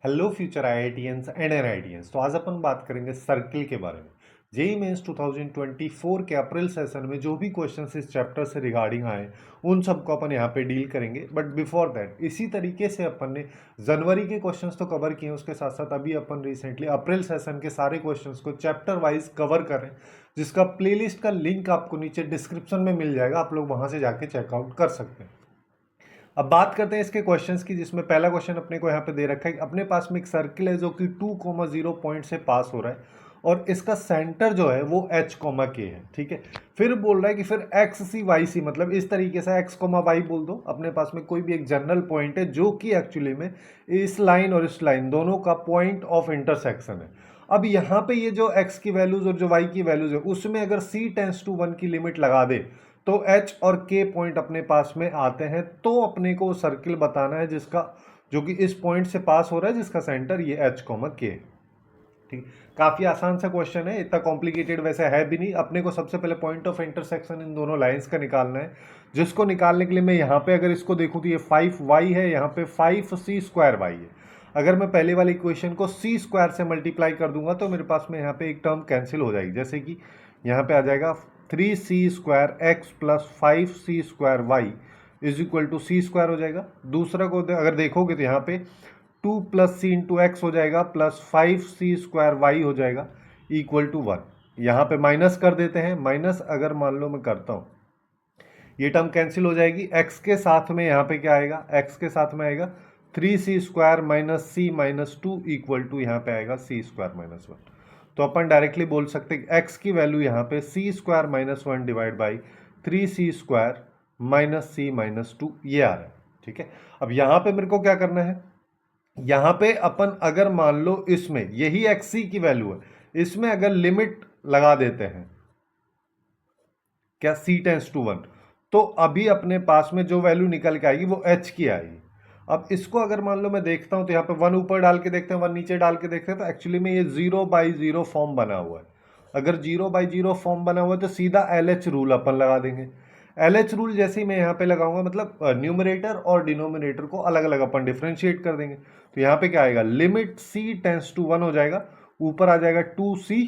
Hello future IITians and NITians. तो आज अपन बात करेंगे सर्किल के बारे में। जेई मेंस 2024 के अप्रैल सेशन में जो भी क्वेश्चंस इस चैप्टर से रिगार्डिंग आए उन सबको अपन यहाँ पे डील करेंगे। बट बिफोर दैट इसी तरीके से अपन ने जनवरी के क्वेश्चंस तो कवर किए, उसके साथ साथ अभी अपन रिसेंटली अप्रैल सेशन के सारे क्वेश्चंस को चैप्टर वाइज कवर करें, जिसका प्लेलिस्ट का लिंक आपको नीचे डिस्क्रिप्शन में मिल जाएगा। आप लोग वहाँ से जाके चेकआउट कर सकते हैं। अब बात करते हैं इसके क्वेश्चंस की, जिसमें पहला क्वेश्चन अपने को यहाँ पे दे रखा है कि अपने पास में एक सर्किल है जो कि 2,0 पॉइंट से पास हो रहा है और इसका सेंटर जो है वो H, K है। ठीक है, फिर बोल रहा है कि फिर एक्स सी वाई सी, मतलब इस तरीके से एक्स कोमा वाई बोल दो। अपने पास में कोई भी एक जनरल पॉइंट है जो कि एक्चुअली में इस लाइन और इस लाइन दोनों का पॉइंट ऑफ इंटरसेक्शन है। अब यहाँ पे ये जो x की वैल्यूज और जो y की वैल्यूज है उसमें अगर c टेंस टू 1 की लिमिट लगा दे तो h और k पॉइंट अपने पास में आते हैं। तो अपने को सर्किल बताना है जिसका जो कि इस पॉइंट से पास हो रहा है, जिसका सेंटर ये h, k। ठीक, काफी आसान सा क्वेश्चन है, इतना कॉम्प्लिकेटेड वैसे है भी नहीं। अपने को सबसे पहले पॉइंट ऑफ इंटरसेक्शन इन दोनों लाइंस का निकालना है, जिसको निकालने के लिए मैं यहाँ पे अगर इसको देखूँ तो ये 5y है, यहाँ पे 5c² है। अगर मैं पहले वाली इक्वेशन को c² से मल्टीप्लाई कर दूंगा तो मेरे पास में यहाँ पे एक टर्म कैंसिल हो जाएगी, जैसे कि यहाँ पे आ जाएगा 3c² plus 5c² is equal to c² हो जाएगा। दूसरा को अगर देखोगे तो यहाँ पे 2 प्लस सी इंटू एक्स हो जाएगा प्लस 5c² हो जाएगा इक्वल टू 1। यहाँ पे माइनस कर देते हैं, माइनस अगर मान लो मैं करता हूँ ये टर्म कैंसिल हो जाएगी। x के साथ में यहाँ पे क्या आएगा, x के साथ में आएगा 3c² minus c minus two equal to यहाँ पे आएगा c² माइनस 1। तो अपन डायरेक्टली बोल सकते हैं x की वैल्यू यहाँ पे c² minus 1 divide by 3c² minus c minus two ये आ रहा है। ठीक है, अब यहाँ पे मेरे को क्या करना है, यहाँ पे अपन अगर मान लो इसमें यही xc की वैल्यू है, इसमें अगर लिमिट लगा देते हैं क्या c टेंस टू 1, तो अभी अपने पास में जो वैल्यू निकल के आएगी वो h की आएगी। अब इसको अगर मान लो मैं देखता हूं तो यहाँ पे 1 ऊपर डाल के देखते हैं, 1 नीचे डाल के देखते हैं, तो एक्चुअली में ये 0/0 फॉर्म बना हुआ है। अगर 0/0 फॉर्म बना हुआ है तो सीधा LH रूल अपन लगा देंगे। LH रूल जैसे ही मैं यहाँ पे लगाऊंगा मतलब न्यूमरेटर और डिनोमिनेटर को अलग अलग अपन डिफ्रेंशिएट कर देंगे। तो यहाँ पे क्या आएगा, लिमिट c टेंस टू 1 हो जाएगा, ऊपर आ जाएगा 2c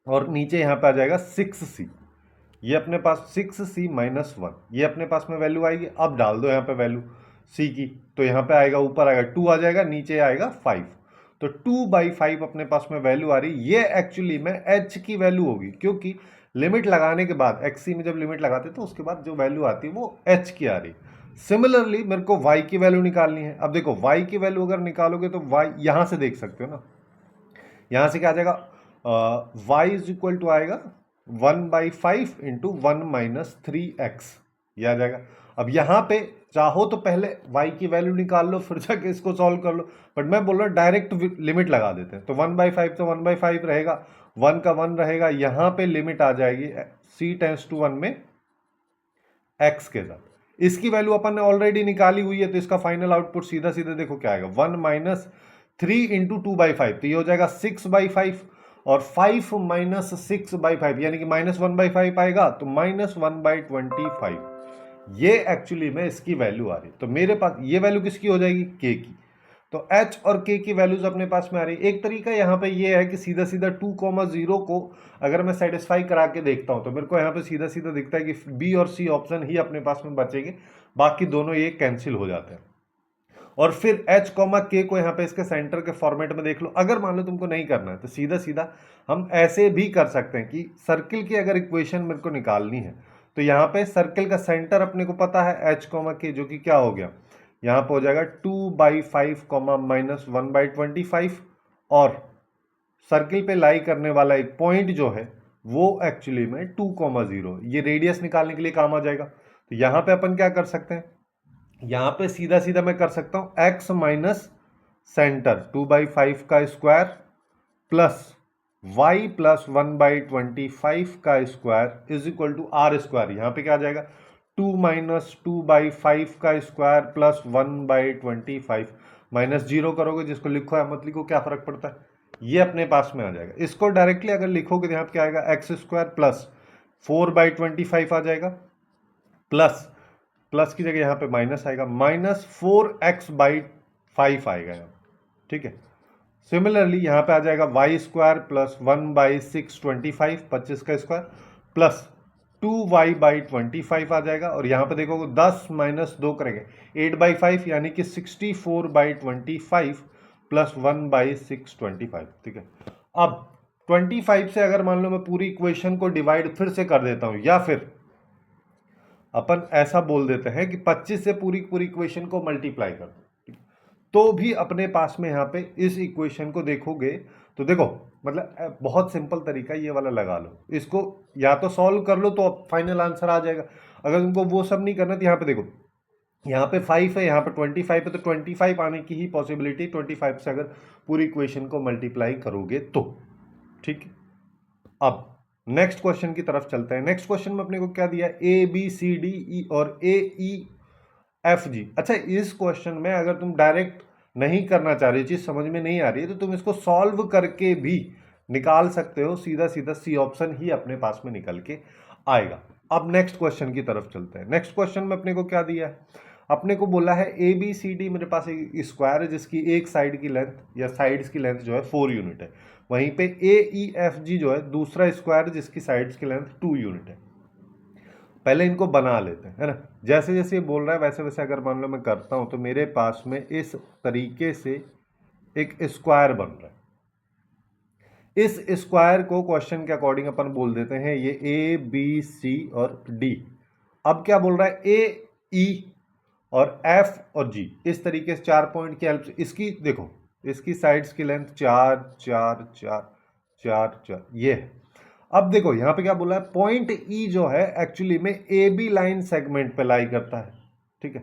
और नीचे यहाँ पे आ जाएगा 6c। ये अपने पास 6c माइनस 1 ये अपने पास में वैल्यू आएगी। अब डाल दो यहाँ पे वैल्यू c की, तो यहाँ पे आएगा, ऊपर आएगा 2 आ जाएगा, नीचे आएगा 5। तो 2/5 अपने पास में वैल्यू आ रही। ये एक्चुअली में h की वैल्यू होगी, क्योंकि लिमिट लगाने के बाद xc में जब लिमिट लगाते तो उसके बाद जो वैल्यू आती है वो h की आ रही। सिमिलरली मेरे को y की वैल्यू निकालनी है। अब देखो y की वैल्यू अगर निकालोगे तो y यहां से देख सकते हो ना, यहां से क्या आ जाएगा, y इज इक्वल टू आएगा 1/5 इंटू 1 माइनस 3x, ये आ जाएगा। अब यहाँ पे चाहो तो पहले y की वैल्यू निकाल लो फिर जाके इसको सॉल्व कर लो, बट मैं बोल रहा हूँ डायरेक्ट लिमिट लगा देते हैं। तो 1/5 तो 1/5 रहेगा, 1 का 1 रहेगा, यहाँ पे लिमिट आ जाएगी c टेंस टू 1 में x के साथ। इसकी वैल्यू अपन ने ऑलरेडी निकाली हुई है, तो इसका फाइनल आउटपुट सीधा सीधा देखो क्या आएगा, 1 माइनस 3 इंटू 2/5, तो ये हो जाएगा 6/5 और 5 माइनस 6/5 यानी कि माइनस 1/5 आएगा, तो माइनस 1/25। ये एक्चुअली में इसकी वैल्यू आ रही। तो मेरे पास ये वैल्यू किसकी हो जाएगी, k की। तो h और k की वैल्यूज अपने पास में आ रही। एक तरीका यहाँ पे ये है कि सीधा सीधा 2,0 को अगर मैं सेटिस्फाई करा के देखता हूँ तो मेरे को यहाँ पे सीधा सीधा दिखता है कि b और c ऑप्शन ही अपने पास में बचेंगे, बाकी दोनों ये कैंसिल हो जाते हैं। और फिर h, k को यहाँ पे इसके सेंटर के फॉर्मेट में देख लो। अगर मान लो तुमको नहीं करना है तो सीधा सीधा हम ऐसे भी कर सकते हैं कि सर्किल की अगर इक्वेशन मेरे को निकालनी है तो यहाँ पे सर्किल का सेंटर अपने को पता है h, k, जो कि क्या हो गया, यहाँ पे हो जाएगा 2/5 माइनस 1/25। और सर्किल पे लाई करने वाला एक पॉइंट जो है वो एक्चुअली में 2,0 ये रेडियस निकालने के लिए काम आ जाएगा। तो यहाँ पे अपन क्या कर सकते हैं, यहाँ पे सीधा सीधा मैं कर सकता हूँ x माइनस सेंटर 2/5 का स्क्वायर प्लस y प्लस 1/25 का square is equal to r²। यहाँ पे क्या आ जाएगा, 2 माइनस 2/5 का स्क्वायर प्लस 1/25 माइनस 0 करोगे, जिसको लिखो है मत लिखो क्या फर्क पड़ता है, ये अपने पास में आ जाएगा। इसको डायरेक्टली अगर लिखोगे तो यहाँ पे क्या आएगा, x² प्लस 4/25 आ जाएगा, प्लस प्लस की जगह यहाँ पे माइनस आएगा, माइनस 4x/5 आएगा यहाँ। ठीक है। सिमिलरली यहाँ पे आ जाएगा वाई स्क्वायर प्लस 1/6 25, 25 का स्क्वायर प्लस 2y/25 आ जाएगा। और यहाँ पे देखोगे 10 माइनस 2 करेंगे 8/5 यानी कि 64/25 प्लस 1/6 25। ठीक है। अब 25 से अगर मान लो मैं पूरी इक्वेशन को डिवाइड फिर से कर देता हूं, या फिर अपन ऐसा बोल देते हैं कि 25 से पूरी पूरी इक्वेशन को मल्टीप्लाई कर दो, तो भी अपने पास में यहाँ पे इस इक्वेशन को देखोगे तो देखो मतलब बहुत सिंपल तरीका ये वाला लगा लो, इसको या तो सॉल्व कर लो तो फाइनल आंसर आ जाएगा। अगर तुमको वो सब नहीं करना तो यहाँ पे देखो, यहाँ पे 5 है, यहाँ पे 25 है, तो 25 आने की ही पॉसिबिलिटी 25 से अगर पूरी इक्वेशन को मल्टीप्लाई करोगे तो। ठीक है। अब नेक्स्ट क्वेश्चन की तरफ चलते हैं। नेक्स्ट क्वेश्चन में अपने को क्या दिया, A B C D E और ए ई एफ जी। अच्छा, इस क्वेश्चन में अगर तुम डायरेक्ट नहीं करना चाह रही, चीज समझ में नहीं आ रही है, तो तुम इसको सॉल्व करके भी निकाल सकते हो, सीधा सीधा सी ऑप्शन ही अपने पास में निकल के आएगा। अब नेक्स्ट क्वेश्चन की तरफ चलते हैं। नेक्स्ट क्वेश्चन में अपने को क्या दिया है, अपने को बोला है ए बी सी डी, मेरे पास एक स्क्वायर है जिसकी एक साइड की लेंथ या साइड्स की लेंथ जो है 4 यूनिट है। वहीं पे ए ई एफ जी जो है दूसरा स्क्वायर जिसकी साइड्स की लेंथ 2 यूनिट है। पहले इनको बना लेते हैं, है ना। जैसे जैसे ये बोल रहा है वैसे वैसे अगर मान लो मैं करता हूं तो मेरे पास में इस तरीके से एक स्क्वायर बन रहा है। इस स्क्वायर को क्वेश्चन के अकॉर्डिंग अपन बोल देते हैं ये ए बी सी और डी। अब क्या बोल रहा है, ए ई और एफ और जी, इस तरीके से 4 पॉइंट की हेल्प से इसकी देखो, इसकी साइड्स की लेंथ 4 4 4 4 4 ये है। अब देखो यहाँ पे क्या बोला है, पॉइंट ई जो है एक्चुअली में ए बी लाइन सेगमेंट पे लाई करता है। ठीक है।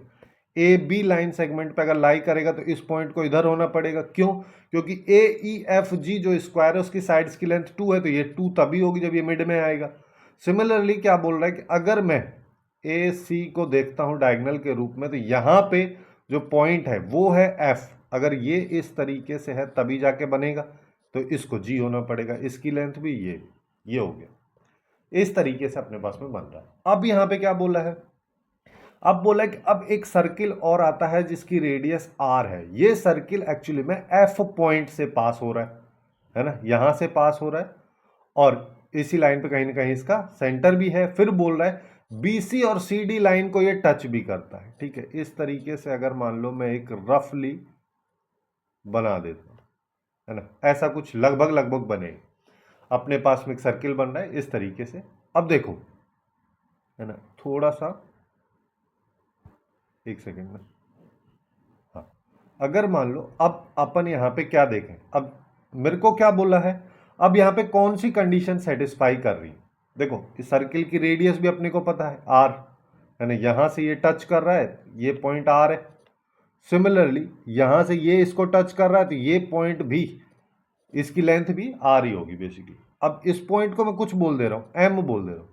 ए बी लाइन सेगमेंट पे अगर लाई करेगा तो इस पॉइंट को इधर होना पड़ेगा। क्यों? क्योंकि ए ई एफ जी जो स्क्वायर है उसकी साइड्स की लेंथ 2 है, तो ये 2 तभी होगी जब ये मिड में आएगा। सिमिलरली क्या बोल रहा है कि अगर मैं ए सी को देखता हूं डायगोनल के रूप में, तो यहां पे जो पॉइंट है वो है एफ। अगर ये इस तरीके से है तभी जाके बनेगा, तो इसको जी होना पड़ेगा, इसकी लेंथ भी ये हो गया। इस तरीके से अपने पास में बन रहा है। अब यहां पे क्या बोला है, अब बोला है कि अब एक सर्किल और आता है जिसकी रेडियस आर है। ये सर्किल एक्चुअली में एफ पॉइंट से पास हो रहा है ना, यहां से पास हो रहा है और इसी लाइन पे कहीं ना कहीं इसका सेंटर भी है। फिर बोल रहा है बीसी और सीडी लाइन को ये टच भी करता है। ठीक है। इस तरीके से अगर मान लो मैं एक रफली बना देता हूं, है ना, ऐसा कुछ लगभग लगभग बने, अपने पास में एक सर्किल बन रहा है इस तरीके से। अब देखो, है ना, थोड़ा सा एक सेकेंड में, हाँ, अगर मान लो अब अपन यहाँ पे क्या देखें, अब मेरे को क्या बोला है, अब यहाँ पे कौन सी कंडीशन सेटिस्फाई कर रही है। देखो इस सर्किल की रेडियस भी अपने को पता है आर, है ना, यहां से ये टच कर रहा है, ये पॉइंट आर है। सिमिलरली यहां से ये इसको टच कर रहा है, तो ये पॉइंट भी, इसकी लेंथ भी आर ही होगी बेसिकली। अब इस पॉइंट को मैं कुछ बोल दे रहा हूं, एम बोल दे रहा हूं।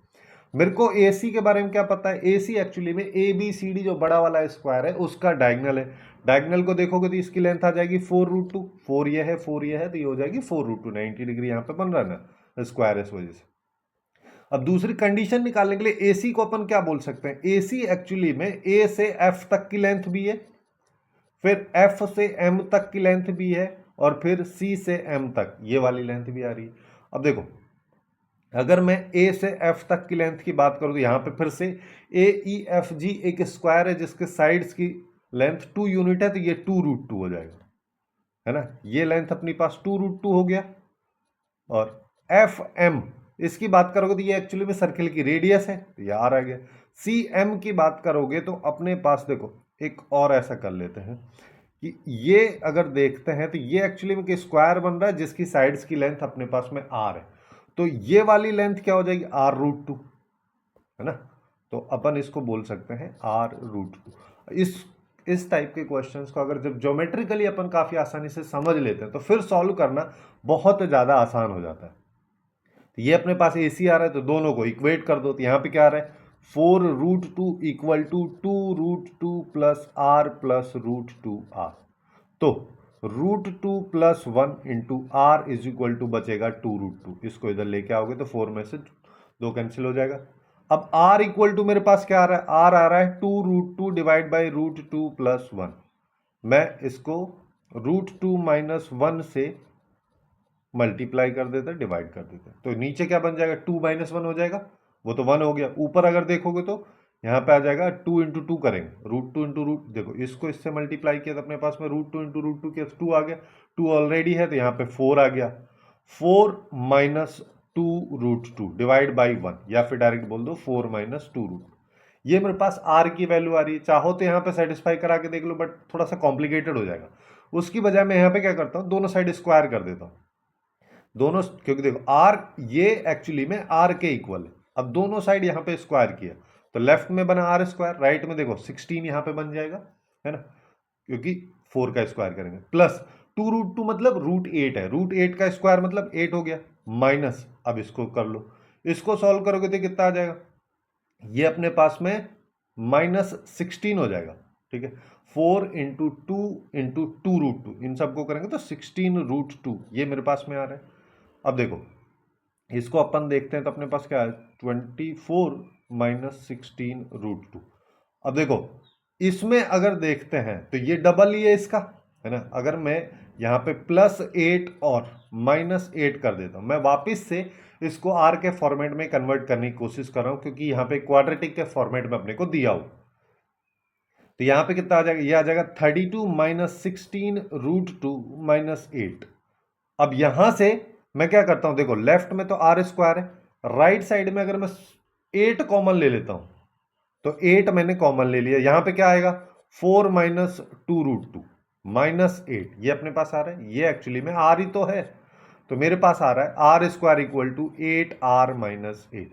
मेरे को एसी के बारे में क्या पता है, एसी एक्चुअली में ए बी सी डी जो बड़ा वाला स्क्वायर है उसका डायगोनल है। डायगोनल को देखोगे तो इसकी लेंथ आ जाएगी 4√2, 4 ये है 4 ये है, तो ये हो जाएगी 4√2, 90 डिग्री यहाँ पे बन रहा है ना स्क्वायर इस वजह से। अब दूसरी कंडीशन निकालने के लिए एसी को अपन क्या बोल सकते हैं, एसी एक्चुअली में ए से एफ तक की लेंथ भी है, फिर एफ से एम तक की लेंथ भी है, और फिर सी से एम तक ये वाली लेंथ भी आ रही है। अब देखो अगर मैं ए से एफ तक की लेंथ की बात करूं तो यहां पे फिर से ए ई एफ जी एक स्क्वायर है जिसके साइड्स की लेंथ 2 यूनिट है, तो ये 2√2 हो जाएगा, है ना। ये लेंथ अपनी पास 2√2 हो गया। और एफ एम इसकी बात करोगे तो ये एक्चुअली में सर्किल की रेडियस है, तो ये आर आ गया। सी एम की बात करोगे तो अपने पास देखो एक और ऐसा कर लेते हैं कि ये अगर देखते हैं तो ये एक्चुअली में स्क्वायर बन रहा है जिसकी साइड्स की लेंथ अपने पास में आर है, तो ये वाली लेंथ क्या हो जाएगी, r√2, है ना। तो अपन इसको बोल सकते हैं r√2। इस टाइप के क्वेश्चंस को अगर जब ज्योमेट्रिकली अपन काफी आसानी से समझ लेते हैं तो फिर सॉल्व करना बहुत ज्यादा आसान हो जाता है। तो ये अपने पास AC आ रहा है तो दोनों को इक्वेट कर दो, तो यहाँ पे क्या आ रहा है 4√2 equal to 2√2 plus r plus √2r। तो √2 plus 1 into r is equal to बचेगा 2√2। इसको इधर लेके आओगे तो 4 में से 2 कैंसिल हो जाएगा। अब r इक्वल टू मेरे पास क्या आ रहा है, r आ रहा है 2√2 डिवाइड बाई √2 प्लस 1। मैं इसको √2 माइनस 1 से मल्टीप्लाई कर देते हैं, डिवाइड कर देते हैं, तो नीचे क्या बन जाएगा, 2 माइनस 1 हो जाएगा, वो तो 1 हो गया। ऊपर अगर देखोगे तो यहाँ पे आ जाएगा 2 इंटू टू करेंगे, √2 इंटू रूट, देखो इसको इससे मल्टीप्लाई किया तो अपने पास में √2 इंटू √2 किया 2 आ गया, 2 ऑलरेडी है तो यहाँ पे 4 आ गया। 4 माइनस 2 √2 डिवाइड बाई 1, या फिर डायरेक्ट बोल दो 4 माइनस 2 √2। ये मेरे पास आर की वैल्यू आ रही है। चाहो तो यहाँ पे सेटिस्फाई करा के देख लो, बट थोड़ा सा कॉम्प्लिकेटेड हो जाएगा। उसकी बजाय मैं यहाँ पे क्या करता हूँ, दोनों साइड स्क्वायर कर देता हूँ, दोनों, क्योंकि देखो आर ये एक्चुअली में आर के इक्वल है। अब दोनों साइड यहाँ पे स्क्वायर किया तो लेफ्ट में बना आर स्क्वायर, राइट में देखो 16 यहाँ पे बन जाएगा, है ना, क्योंकि 4 का स्क्वायर करेंगे, प्लस 2 √2 मतलब √8 है, √8 का स्क्वायर मतलब 8 हो गया, माइनस, अब इसको कर लो, इसको सॉल्व करोगे तो कितना आ जाएगा, ये अपने पास में -16 हो जाएगा, ठीक है। 4 इंटू टू इंटू 2 √2, इन सबको करेंगे तो 16 √2, ये मेरे पास में आ रहा है। अब देखो इसको अपन देखते हैं तो अपने पास क्या है, 24 माइनस 16 √2। अब देखो इसमें अगर देखते हैं तो ये डबल ही है इसका, है ना। अगर मैं यहाँ पे +8 और -8 कर देता हूँ, मैं वापस से इसको आर के फॉर्मेट में कन्वर्ट करने की कोशिश कर रहा हूँ, क्योंकि यहाँ पे क्वाड्रेटिक के फॉर्मेट में अपने को दिया हो। तो यहाँ पे कितना आ जाएगा, ये आ जाएगा 32 माइनस 16 √2 माइनस 8। अब यहां से मैं क्या करता हूं, देखो लेफ्ट में तो आर स्क्वायर है, राइट साइड में अगर मैं 8 कॉमन ले लेता हूं तो 8 मैंने कॉमन ले लिया, यहां पे क्या आएगा 4 माइनस 2 √2 माइनस 8, ये अपने पास आ रहा है, ये एक्चुअली में आर ही तो है, तो मेरे पास आ रहा है r square equal to 8r minus 8।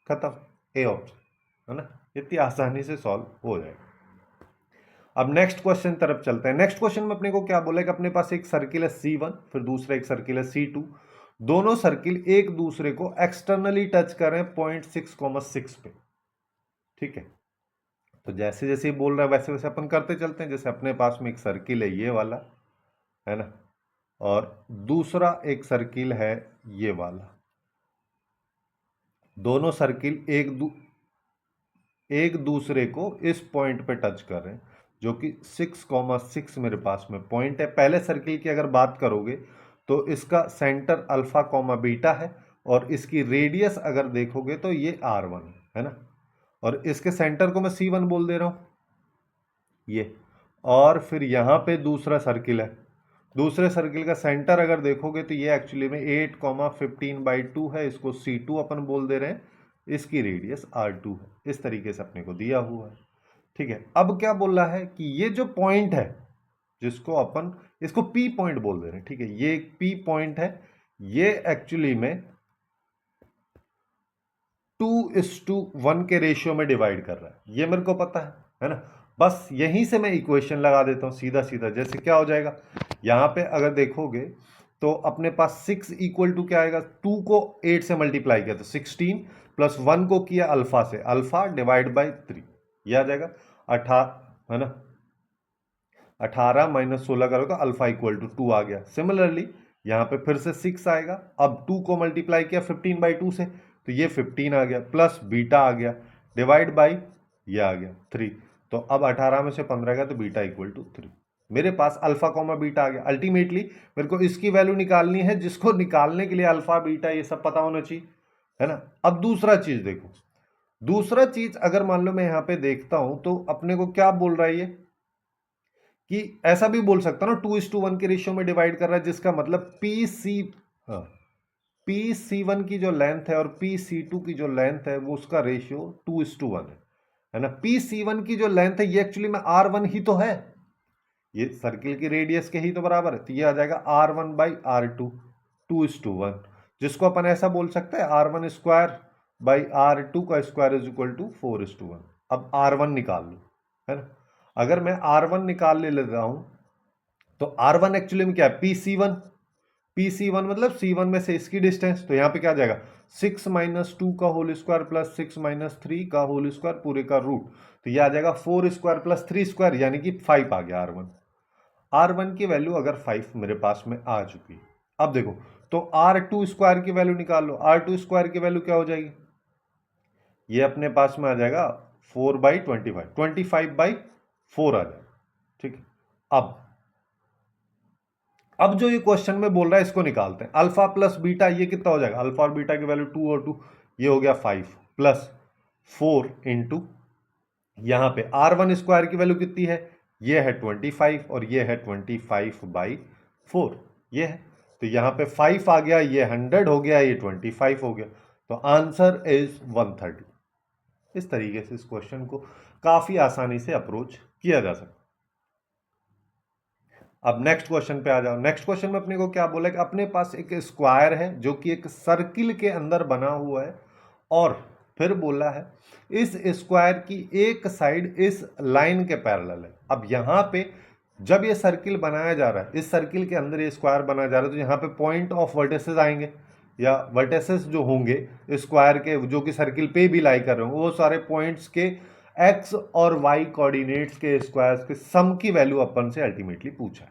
खत्म, ए ऑप्शन, है ना, इतनी आसानी से सॉल्व हो जाएगा। अब नेक्स्ट क्वेश्चन तरफ चलते हैं। नेक्स्ट क्वेश्चन में अपने को क्या बोला है कि अपने पास एक सर्किल है C1, फिर दूसरा एक सर्किल है C2, दोनों सर्किल एक दूसरे को एक्सटर्नली टच कर रहे हैं 0.6,6 पे, ठीक है। तो जैसे जैसे ही बोल रहा है वैसे वैसे अपन करते चलते हैं। जैसे अपने पास में एक सर्किल है ये वाला, है ना, और दूसरा एक सर्किल है ये वाला, दोनों सर्किल एक दूसरे को इस पॉइंट पे टच कर रहे हैं, जो कि 6,6 मेरे पास में पॉइंट है। पहले सर्किल की अगर बात करोगे तो इसका सेंटर अल्फा कॉमा बीटा है, और इसकी रेडियस अगर देखोगे तो ये R1 है ना, और इसके सेंटर को मैं C1 बोल दे रहा हूं ये। और फिर यहां पे दूसरा सर्किल है, दूसरे सर्किल का सेंटर अगर देखोगे तो ये एक्चुअली में 8,15/2 है, इसको C2 अपन बोल दे रहे हैं, इसकी रेडियस R2 है। इस तरीके से अपने को दिया हुआ है, ठीक है। अब क्या बोल रहा है कि ये जो पॉइंट है जिसको अपन इसको P पॉइंट बोल दे रहे हैं, ठीक है, ये एक P पॉइंट है, ये एक्चुअली में 2:1 के रेशियो में डिवाइड कर रहा है, ये मेरे को पता है ना। बस यहीं से मैं इक्वेशन लगा देता हूं सीधा सीधा। जैसे क्या हो जाएगा, यहां पे अगर देखोगे तो अपने पास 6 इक्वल टू क्या आएगा, 2 को 8 से मल्टीप्लाई किया तो 16, प्लस 1 को किया अल्फा से, अल्फा डिवाइड बाई 3, यह आ जाएगा 18, है ना। 18 माइनस 16 करो तो अल्फा इक्वल टू 2 आ गया। सिमिलरली यहाँ पे फिर से 6 आएगा, अब 2 को मल्टीप्लाई किया 15/2 से तो ये 15 आ गया, प्लस बीटा आ गया, डिवाइड बाई ये आ गया 3। तो अब 18 में से 15 गया तो बीटा इक्वल टू 3। मेरे पास अल्फा कॉमा बीटा आ गया। अल्टीमेटली मेरे को इसकी वैल्यू निकालनी है, जिसको निकालने के लिए अल्फा बीटा ये सब पता होना चाहिए, है ना। अब दूसरा चीज देखो, दूसरा चीज अगर मान लो मैं यहाँ पे देखता हूं तो अपने को क्या बोल रहा है ये, कि ऐसा भी बोल सकता ना 2:1 के रेशियो में डिवाइड कर रहा है, जिसका मतलब PC1 की जो लेंथ है और PC2 की जो लेंथ है वो उसका रेशियो 2:1 है ना। PC1 की जो लेंथ है ये एक्चुअली में R1 ही तो है, ये सर्किल की रेडियस के ही तो बराबर है, तो ये आ जाएगा R1/R2 2:1, जिसको अपन ऐसा बोल सकते हैं R1 स्क्वायर बाई R2 का स्क्वायर इज इक्वल टू 4:1। अब R1 निकाल लो, है ना। अगर मैं R1 निकाल ले लेता हूं तो R1 एक्चुअली में क्या है, PC1 मतलब C1 में से इसकी डिस्टेंस, तो यहां पे क्या आ जाएगा 6 माइनस 2 का होल स्क्वायर प्लस 6 माइनस 3 का होल स्क्वायर पूरे का रूट, तो ये आ जाएगा 4 स्क्वायर प्लस 3 स्क्वायर, यानी कि 5 आ गया R1 की वैल्यू अगर 5 मेरे पास में आ चुकी। अब देखो तो R2 स्क्वायर की वैल्यू निकाल लो, R2 स्क्वायर की वैल्यू क्या हो जाएगी, ये अपने पास में आ जाएगा 4/25, 25/4 आ जाएगा, ठीक है। अब अब जो ये क्वेश्चन में बोल रहा है इसको निकालते हैं। अल्फा प्लस बीटा ये कितना हो जाएगा, अल्फा और बीटा की वैल्यू 2 और 2, ये हो गया 5 प्लस 4 इंटू यहां पे R1 स्क्वायर की वैल्यू कितनी है, ये है 25 और ये है 25/4, ये है। तो यहां पे 5 आ गया, ये 100 हो गया, ये 25 हो गया, तो आंसर इज 130। इस तरीके से इस क्वेश्चन को काफी आसानी से अप्रोच किया जा सकता है। अब नेक्स्ट क्वेश्चन पे आ जाओ। नेक्स्ट क्वेश्चन में अपने को क्या बोला कि अपने पास एक स्क्वायर है जो कि एक सर्किल के अंदर बना हुआ है, और फिर बोला है इस स्क्वायर की एक साइड इस लाइन के पैरेलल है। अब यहां पे जब ये सर्किल बनाया जा रहा है, इस सर्किल के अंदर ये स्क्वायर बनाया जा रहा है, तो यहाँ पे पॉइंट ऑफ वर्टिसेस आएंगे, या वर्टिसेस जो होंगे स्क्वायर के जो कि सर्किल पे भी लाई कर रहे होंगे, वो सारे पॉइंट्स के एक्स और वाई कोऑर्डिनेट्स के स्क्वायर्स के सम की वैल्यू अपन से अल्टीमेटली पूछा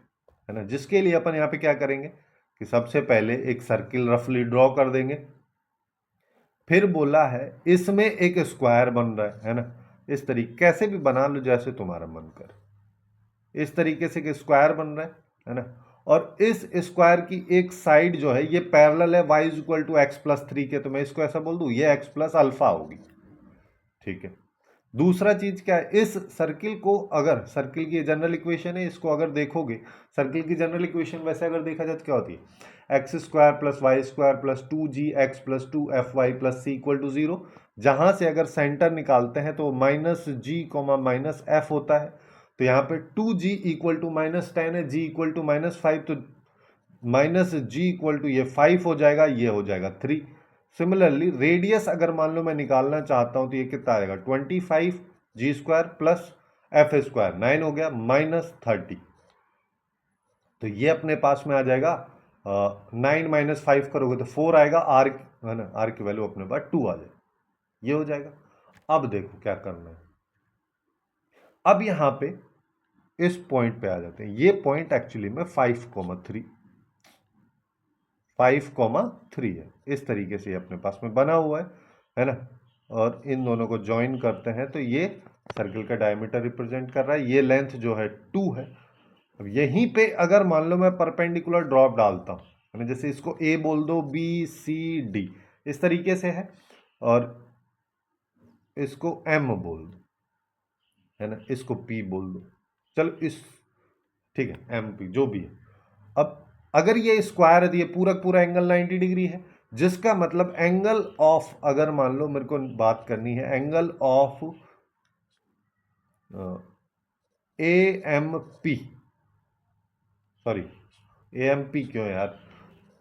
है ना। जिसके लिए अपन यहाँ पे क्या करेंगे कि सबसे पहले एक सर्किल रफली ड्रॉ कर देंगे, फिर बोला है इसमें एक स्क्वायर बन रहा है ना, इस तरीके कैसे भी बना लो जैसे तुम्हारा मन करे, इस तरीके से एक स्क्वायर बन रहा है ना, और इस स्क्वायर की एक साइड जो है ये पैरेलल है y equal to x plus 3 के, तो मैं इसको ऐसा बोल दूं ये x प्लस अल्फा होगी, ठीक है। दूसरा चीज क्या है, इस सर्किल को अगर सर्किल की जनरल इक्वेशन है, इसको अगर देखोगे सर्किल की जनरल इक्वेशन वैसे अगर देखा जाए तो क्या होती है, x square plus y square plus 2gx plus 2fy plus c equal to 0। जहां से अगर सेंटर निकालते हैं तो minus g comma minus f होता है, तो यहाँ पे 2g इक्वल टू -10 है, g इक्वल टू -5, तो माइनस जी इक्वल टू ये 5 हो जाएगा, ये हो जाएगा 3। सिमिलरली रेडियस अगर मान लो मैं निकालना चाहता हूं तो ये कितना आएगा 25 जी स्क्वायर प्लस एफ स्क्वायर 9 हो गया -30, तो ये अपने पास में आ जाएगा 9 माइनस 5 करोगे तो 4 आएगा, आर है ना, आर की वैल्यू अपने पास 2 आ जाएगी, ये हो जाएगा। अब देखो क्या करना है, अब यहां पे इस पॉइंट पे आ जाते हैं, ये पॉइंट एक्चुअली में 5,3 है, इस तरीके से अपने पास में बना हुआ है ना, और इन दोनों को ज्वाइन करते हैं तो ये सर्किल का डायमीटर रिप्रेजेंट कर रहा है, ये लेंथ जो है 2 है। अब यहीं पे अगर मान लो मैं परपेंडिकुलर ड्रॉप डालता हूं, जैसे इसको ए बोल दो, बी सी डी इस तरीके से है, और इसको एम बोल दो है ना, इसको पी बोल दो, चलो इस ठीक है एम पी जो भी है। अब अगर ये स्क्वायर है तो ये पूरा पूरा एंगल 90 डिग्री है, जिसका मतलब एंगल ऑफ, अगर मान लो मेरे को बात करनी है angle of A M P, sorry A M P क्यों यार,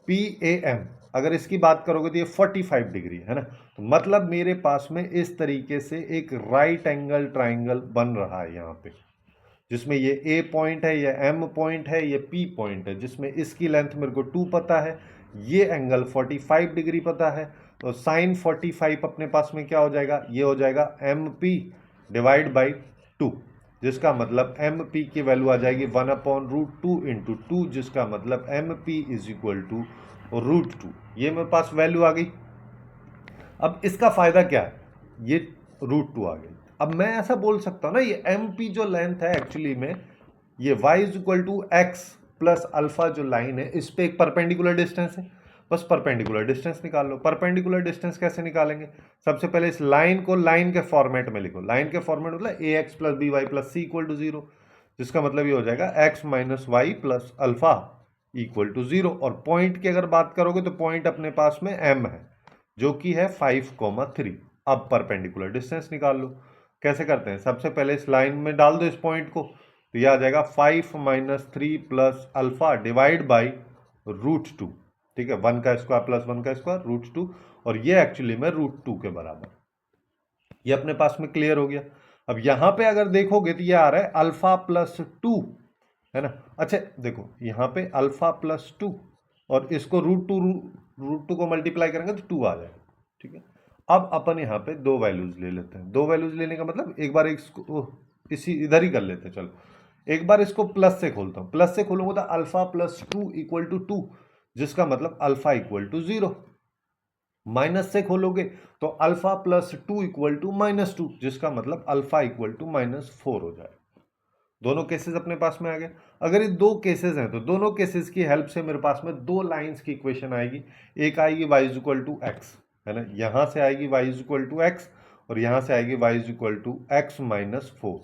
पी ए एम, अगर इसकी बात करोगे तो ये 45 डिग्री है ना। तो मतलब मेरे पास में इस तरीके से एक राइट एंगल ट्राइंगल बन रहा है यहाँ पे, जिसमें ये ए पॉइंट है, ये एम पॉइंट है, ये पी पॉइंट है, जिसमें इसकी लेंथ मेरे को 2 पता है, ये एंगल 45 डिग्री पता है, तो साइन 45 अपने पास में क्या हो जाएगा, ये हो जाएगा एम पी डिवाइड बाई 2, जिसका मतलब एम पी की वैल्यू आ जाएगी 1/√2 इंटू 2, जिसका मतलब M P is equal to √2, ये मेरे पास वैल्यू आ गई। अब इसका फायदा क्या है, ये √2 आ गई। अब मैं ऐसा बोल सकता हूं ना, ये एम पी जो लेंथ है एक्चुअली में ये y equal to x plus alpha जो लाइन है इस पे एक परपेंडिकुलर डिस्टेंस है, बस परपेंडिकुलर डिस्टेंस निकाल लो। परपेंडिकुलर डिस्टेंस कैसे निकालेंगे, सबसे पहले इस लाइन को लाइन के फॉर्मेट में लिखो, लाइन के फॉर्मेट मतलब a x plus b y plus c equal to 0, जिसका मतलब ये हो जाएगा x minus y plus alpha equal to 0। और पॉइंट की अगर बात करोगे तो पॉइंट अपने पास में m है जो कि है 5,3। अब परपेंडिकुलर डिस्टेंस निकाल लो, कैसे करते हैं, सबसे पहले इस लाइन में डाल दो इस पॉइंट को, तो यह आ जाएगा 5 minus 3 plus alpha divide by √2, ठीक है, 1 का स्क्वायर प्लस 1 का स्क्वायर √2, और ये एक्चुअली में √2 के बराबर, ये अपने पास में क्लियर हो गया। अब यहां पे अगर देखोगे तो ये आ रहा है अल्फा प्लस 2 है ना। अच्छा देखो यहाँ पे अल्फा प्लस 2 और इसको √2 को मल्टीप्लाई करेंगे तो 2 आ जाएगा, ठीक है। अब अपन यहाँ पे दो वैल्यूज ले लेते हैं, दो वैल्यूज लेने का मतलब एक बार इसको इसी इधर ही कर लेते हैं, चलो एक बार इसको प्लस से खोलता हूँ, प्लस से खोलूंगा तो अल्फा प्लस 2 इक्वल टू 2, जिसका मतलब अल्फा इक्वल टू 0। माइनस से खोलोगे तो अल्फा प्लस 2 इक्वल टू -2, जिसका मतलब अल्फा इक्वल टू -4 हो जाएगा। दोनों केसेस अपने पास में आ गए। अगर ये दो केसेस हैं तो दोनों केसेस की हेल्प से मेरे पास में दो लाइंस की इक्वेशन आएगी। एक आएगी y is equal to x, है ना, यहां से आएगी y is equal to x और यहां से आएगी y is equal to x minus 4।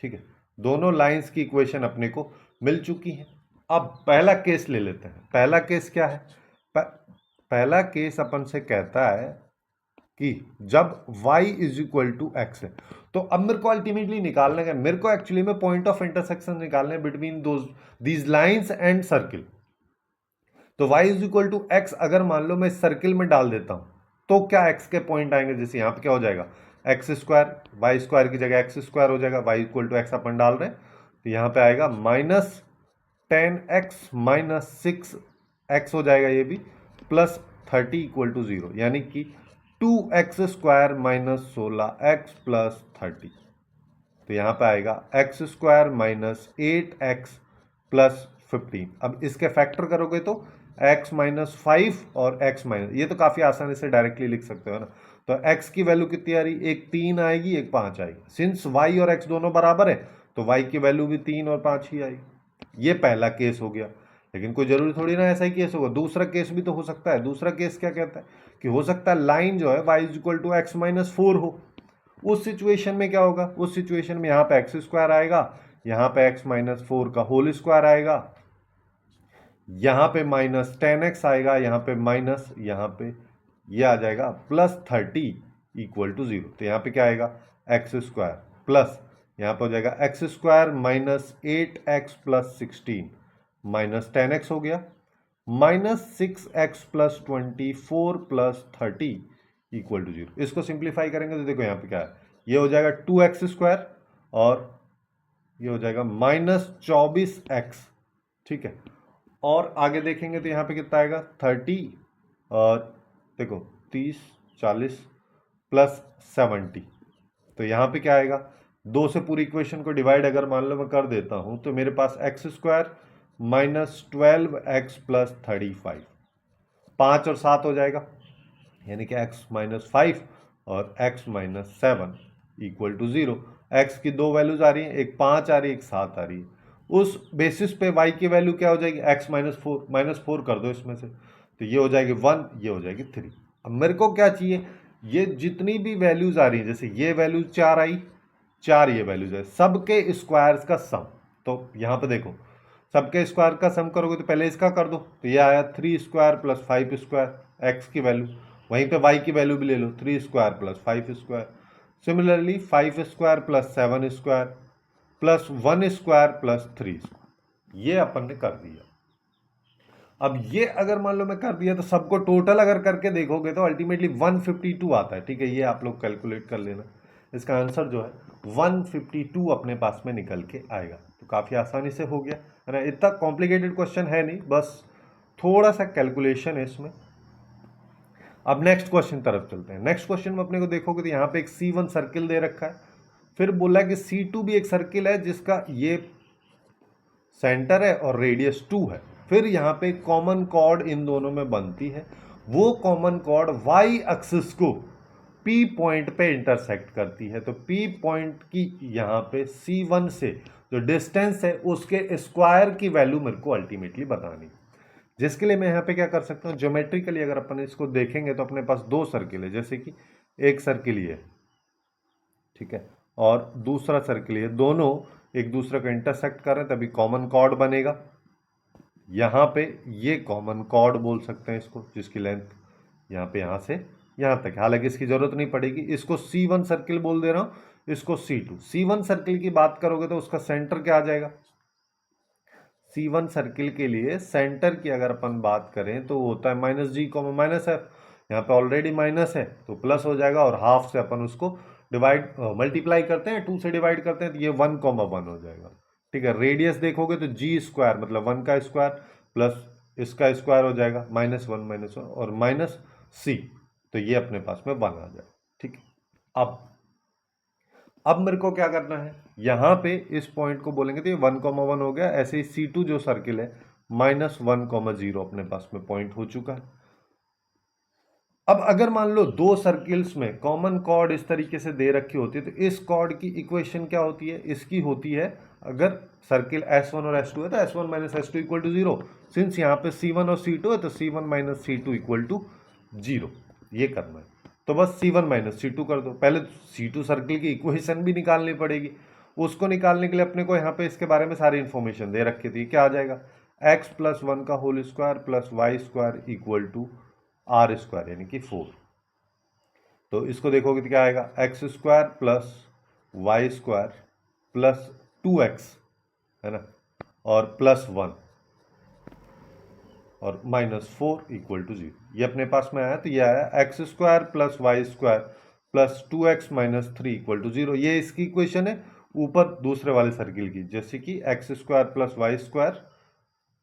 ठीक है, दोनों लाइंस की इक्वेशन अपने को मिल चुकी है। अब पहला केस ले लेते हैं। पहला केस क्या है? पहला केस अपन से कहता है कि जब y is equal to x है, तो अब मेरे को अल्टीमेटली निकालना है, मेरे को एक्चुअली में पॉइंट ऑफ इंटरसेक्शन निकालने between these lines and circle. तो y is equal to x अगर मान लो मैं सर्किल में डाल देता हूं तो क्या x के पॉइंट आएंगे? जैसे यहां पे क्या हो जाएगा, एक्स स्क्वायर, वाई स्क्वायर की जगह एक्स स्क्वायर हो जाएगा, y equal to x upon डाल रहे हैं तो यहां पे आएगा माइनस 10x माइनस 6x हो जाएगा ये भी, प्लस 30 इक्वल टू 0, यानी कि 2x square minus 16x plus 30। तो यहां पे आएगा x square minus 8x plus 15। अब इसके फैक्टर करोगे तो x माइनस 5 और x माइनस, ये तो काफी आसानी से डायरेक्टली लिख सकते हो ना। तो x की वैल्यू कितनी आ रही, एक 3 आएगी एक 5 आएगी। सिंस y और x दोनों बराबर है तो y की वैल्यू भी 3 और 5 ही आएगी। ये पहला केस हो गया। लेकिन कोई जरूरी थोड़ी ना ऐसा ही केस होगा, दूसरा केस भी तो हो सकता है। दूसरा केस क्या कहता है कि हो सकता है लाइन जो है y is equal to x minus 4 हो। उस सिचुएशन में क्या होगा, उस सिचुएशन में यहां पे एक्स स्क्वायर आएगा, यहां पे एक्स माइनस 4 का होल स्क्वायर आएगा, यहां पे माइनस 10x आएगा, यहां पे माइनस, यहां पे ये आ जाएगा प्लस 30 इक्वल टू 0। तो यहां पे क्या आएगा, एक्स स्क्वायर प्लस यहां पे हो जाएगा x square minus 8x plus 16 minus 10x हो गया, minus 6x plus 24 plus 30 equal to 0। इसको सिंप्लीफाई करेंगे तो देखो यहाँ पे क्या है, ये हो जाएगा 2x स्क्वायर और ये हो जाएगा माइनस 24x। ठीक है, और आगे देखेंगे तो यहाँ पे कितना आएगा 30 और देखो 30 40 प्लस 70। तो यहाँ पे क्या आएगा, दो से पूरी इक्वेशन को डिवाइड अगर मान लो मैं कर देता हूं तो मेरे पास x square minus 12x plus 35, 5 और 7 हो जाएगा, यानी कि x माइनस 5 और x माइनस 7 इक्वल टू 0। एक्स की दो वैल्यूज आ रही हैं, एक 5 आ रही है एक 7 आ रही है। उस बेसिस पे y की वैल्यू क्या हो जाएगी, x माइनस 4 कर दो इसमें से, तो ये हो जाएगी 1, ये हो जाएगी 3। अब मेरे को क्या चाहिए, ये जितनी भी वैल्यूज आ रही है, जैसे ये वैल्यूज 4 आई, 4 ये वैल्यूज है, सबके स्क्वायर्स का सम। तो यहां पे देखो सबके स्क्वायर का सम करोगे तो पहले इसका कर दो, तो ये आया 3 स्क्वायर प्लस 5 स्क्वायर एक्स की वैल्यू, वहीं पे y की वैल्यू भी ले लो 3 square plus 5 square. Similarly 5 square plus 7 square plus 1 square plus 3 square, ये अपन ने कर दिया। अब ये अगर मान लो मैं कर दिया तो सबको टोटल अगर करके देखोगे तो अल्टीमेटली 152 आता है। ठीक है, ये आप लोग कैलकुलेट कर लेना, इसका आंसर जो है 152 अपने पास में निकल के आएगा। तो काफ़ी आसानी से हो गया, है ना, इतना कॉम्प्लिकेटेड क्वेश्चन है नहीं, बस थोड़ा सा कैलकुलेशन है इसमें। अब नेक्स्ट क्वेश्चन तरफ चलते हैं। नेक्स्ट क्वेश्चन में अपने को देखोगे तो यहाँ पे एक C1 सर्किल दे रखा है, फिर बोला कि C2 भी एक सर्किल है जिसका ये सेंटर है और रेडियस 2 है। फिर यहाँ पे कॉमन कॉर्ड इन दोनों में बनती है, वो कॉमन कॉर्ड y एक्सिस को P पॉइंट पे इंटरसेक्ट करती है। तो P पॉइंट की यहाँ पे C1 से जो डिस्टेंस है उसके स्क्वायर की वैल्यू मेरे को अल्टीमेटली बतानी, जिसके लिए मैं यहाँ पे क्या कर सकता हूँ, ज्योमेट्रिकली अगर अपन इसको देखेंगे तो अपने पास दो सर्किल है, जैसे कि एक सर्किल ये, ठीक है, और दूसरा सर्किल ये, दोनों एक दूसरे को इंटरसेक्ट कर रहे हैं, तभी कॉमन कॉर्ड बनेगा। यहाँ पे ये कॉमन कॉर्ड बोल सकते हैं इसको, जिसकी लेंथ यहाँ पे यहाँ से यहाँ तक, हालांकि इसकी जरूरत नहीं पड़ेगी। इसको C1 सर्किल बोल दे रहा हूँ, इसको C2। C1 सर्किल की बात करोगे तो उसका सेंटर क्या आ जाएगा, C1 सर्किल के लिए सेंटर की अगर अपन बात करें तो होता है माइनस जी कॉमा माइनस एफ। यहाँ पे ऑलरेडी माइनस है तो प्लस हो जाएगा, और हाफ से अपन उसको डिवाइड मल्टीप्लाई करते हैं, 2 से डिवाइड करते हैं तो ये 1 कॉमा 1 हो जाएगा। ठीक है, रेडियस देखोगे तो जी स्क्वायर मतलब 1 का स्क्वायर प्लस इसका स्क्वायर हो जाएगा -1 और माइनस सी, तो ये अपने पास में 1 आ जाएगा। ठीक है, अब मेरे को क्या करना है, यहां पे इस पॉइंट को बोलेंगे तो ये 1,1 हो गया। ऐसे ही C2 जो सर्किल है -1,0 अपने पास में पॉइंट हो चुका है। अब अगर मान लो दो सर्किल्स में कॉमन कॉर्ड इस तरीके से दे रखी होती है तो इस कॉर्ड की इक्वेशन क्या होती है? इसकी होती है, अगर सर्किल S1 और S2 है तो S1 minus S two equal to zero. Since यहाँ पे C1 और C2 है तो C1 minus C2 equal to zero. ये करना है तो बस C1 माइनस C2 कर दो। पहले C2 सर्किल की इक्वेशन भी निकालनी पड़ेगी। उसको निकालने के लिए अपने को यहाँ पे इसके बारे में सारी इंफॉर्मेशन दे रखी थी। क्या आ जाएगा? x प्लस वन का whole square plus y square equal to r square यानी कि 4। तो इसको देखोगे तो क्या आएगा? X square plus y square plus 2x, है ना, और प्लस 1 और माइनस 4 इक्वल टू जीरो। ये अपने पास में आया तो ये आया x square plus y square plus 2x minus 3 equal to zero. ये इसकी इक्वेशन है ऊपर दूसरे वाले सर्किल की, जैसे कि x square plus y square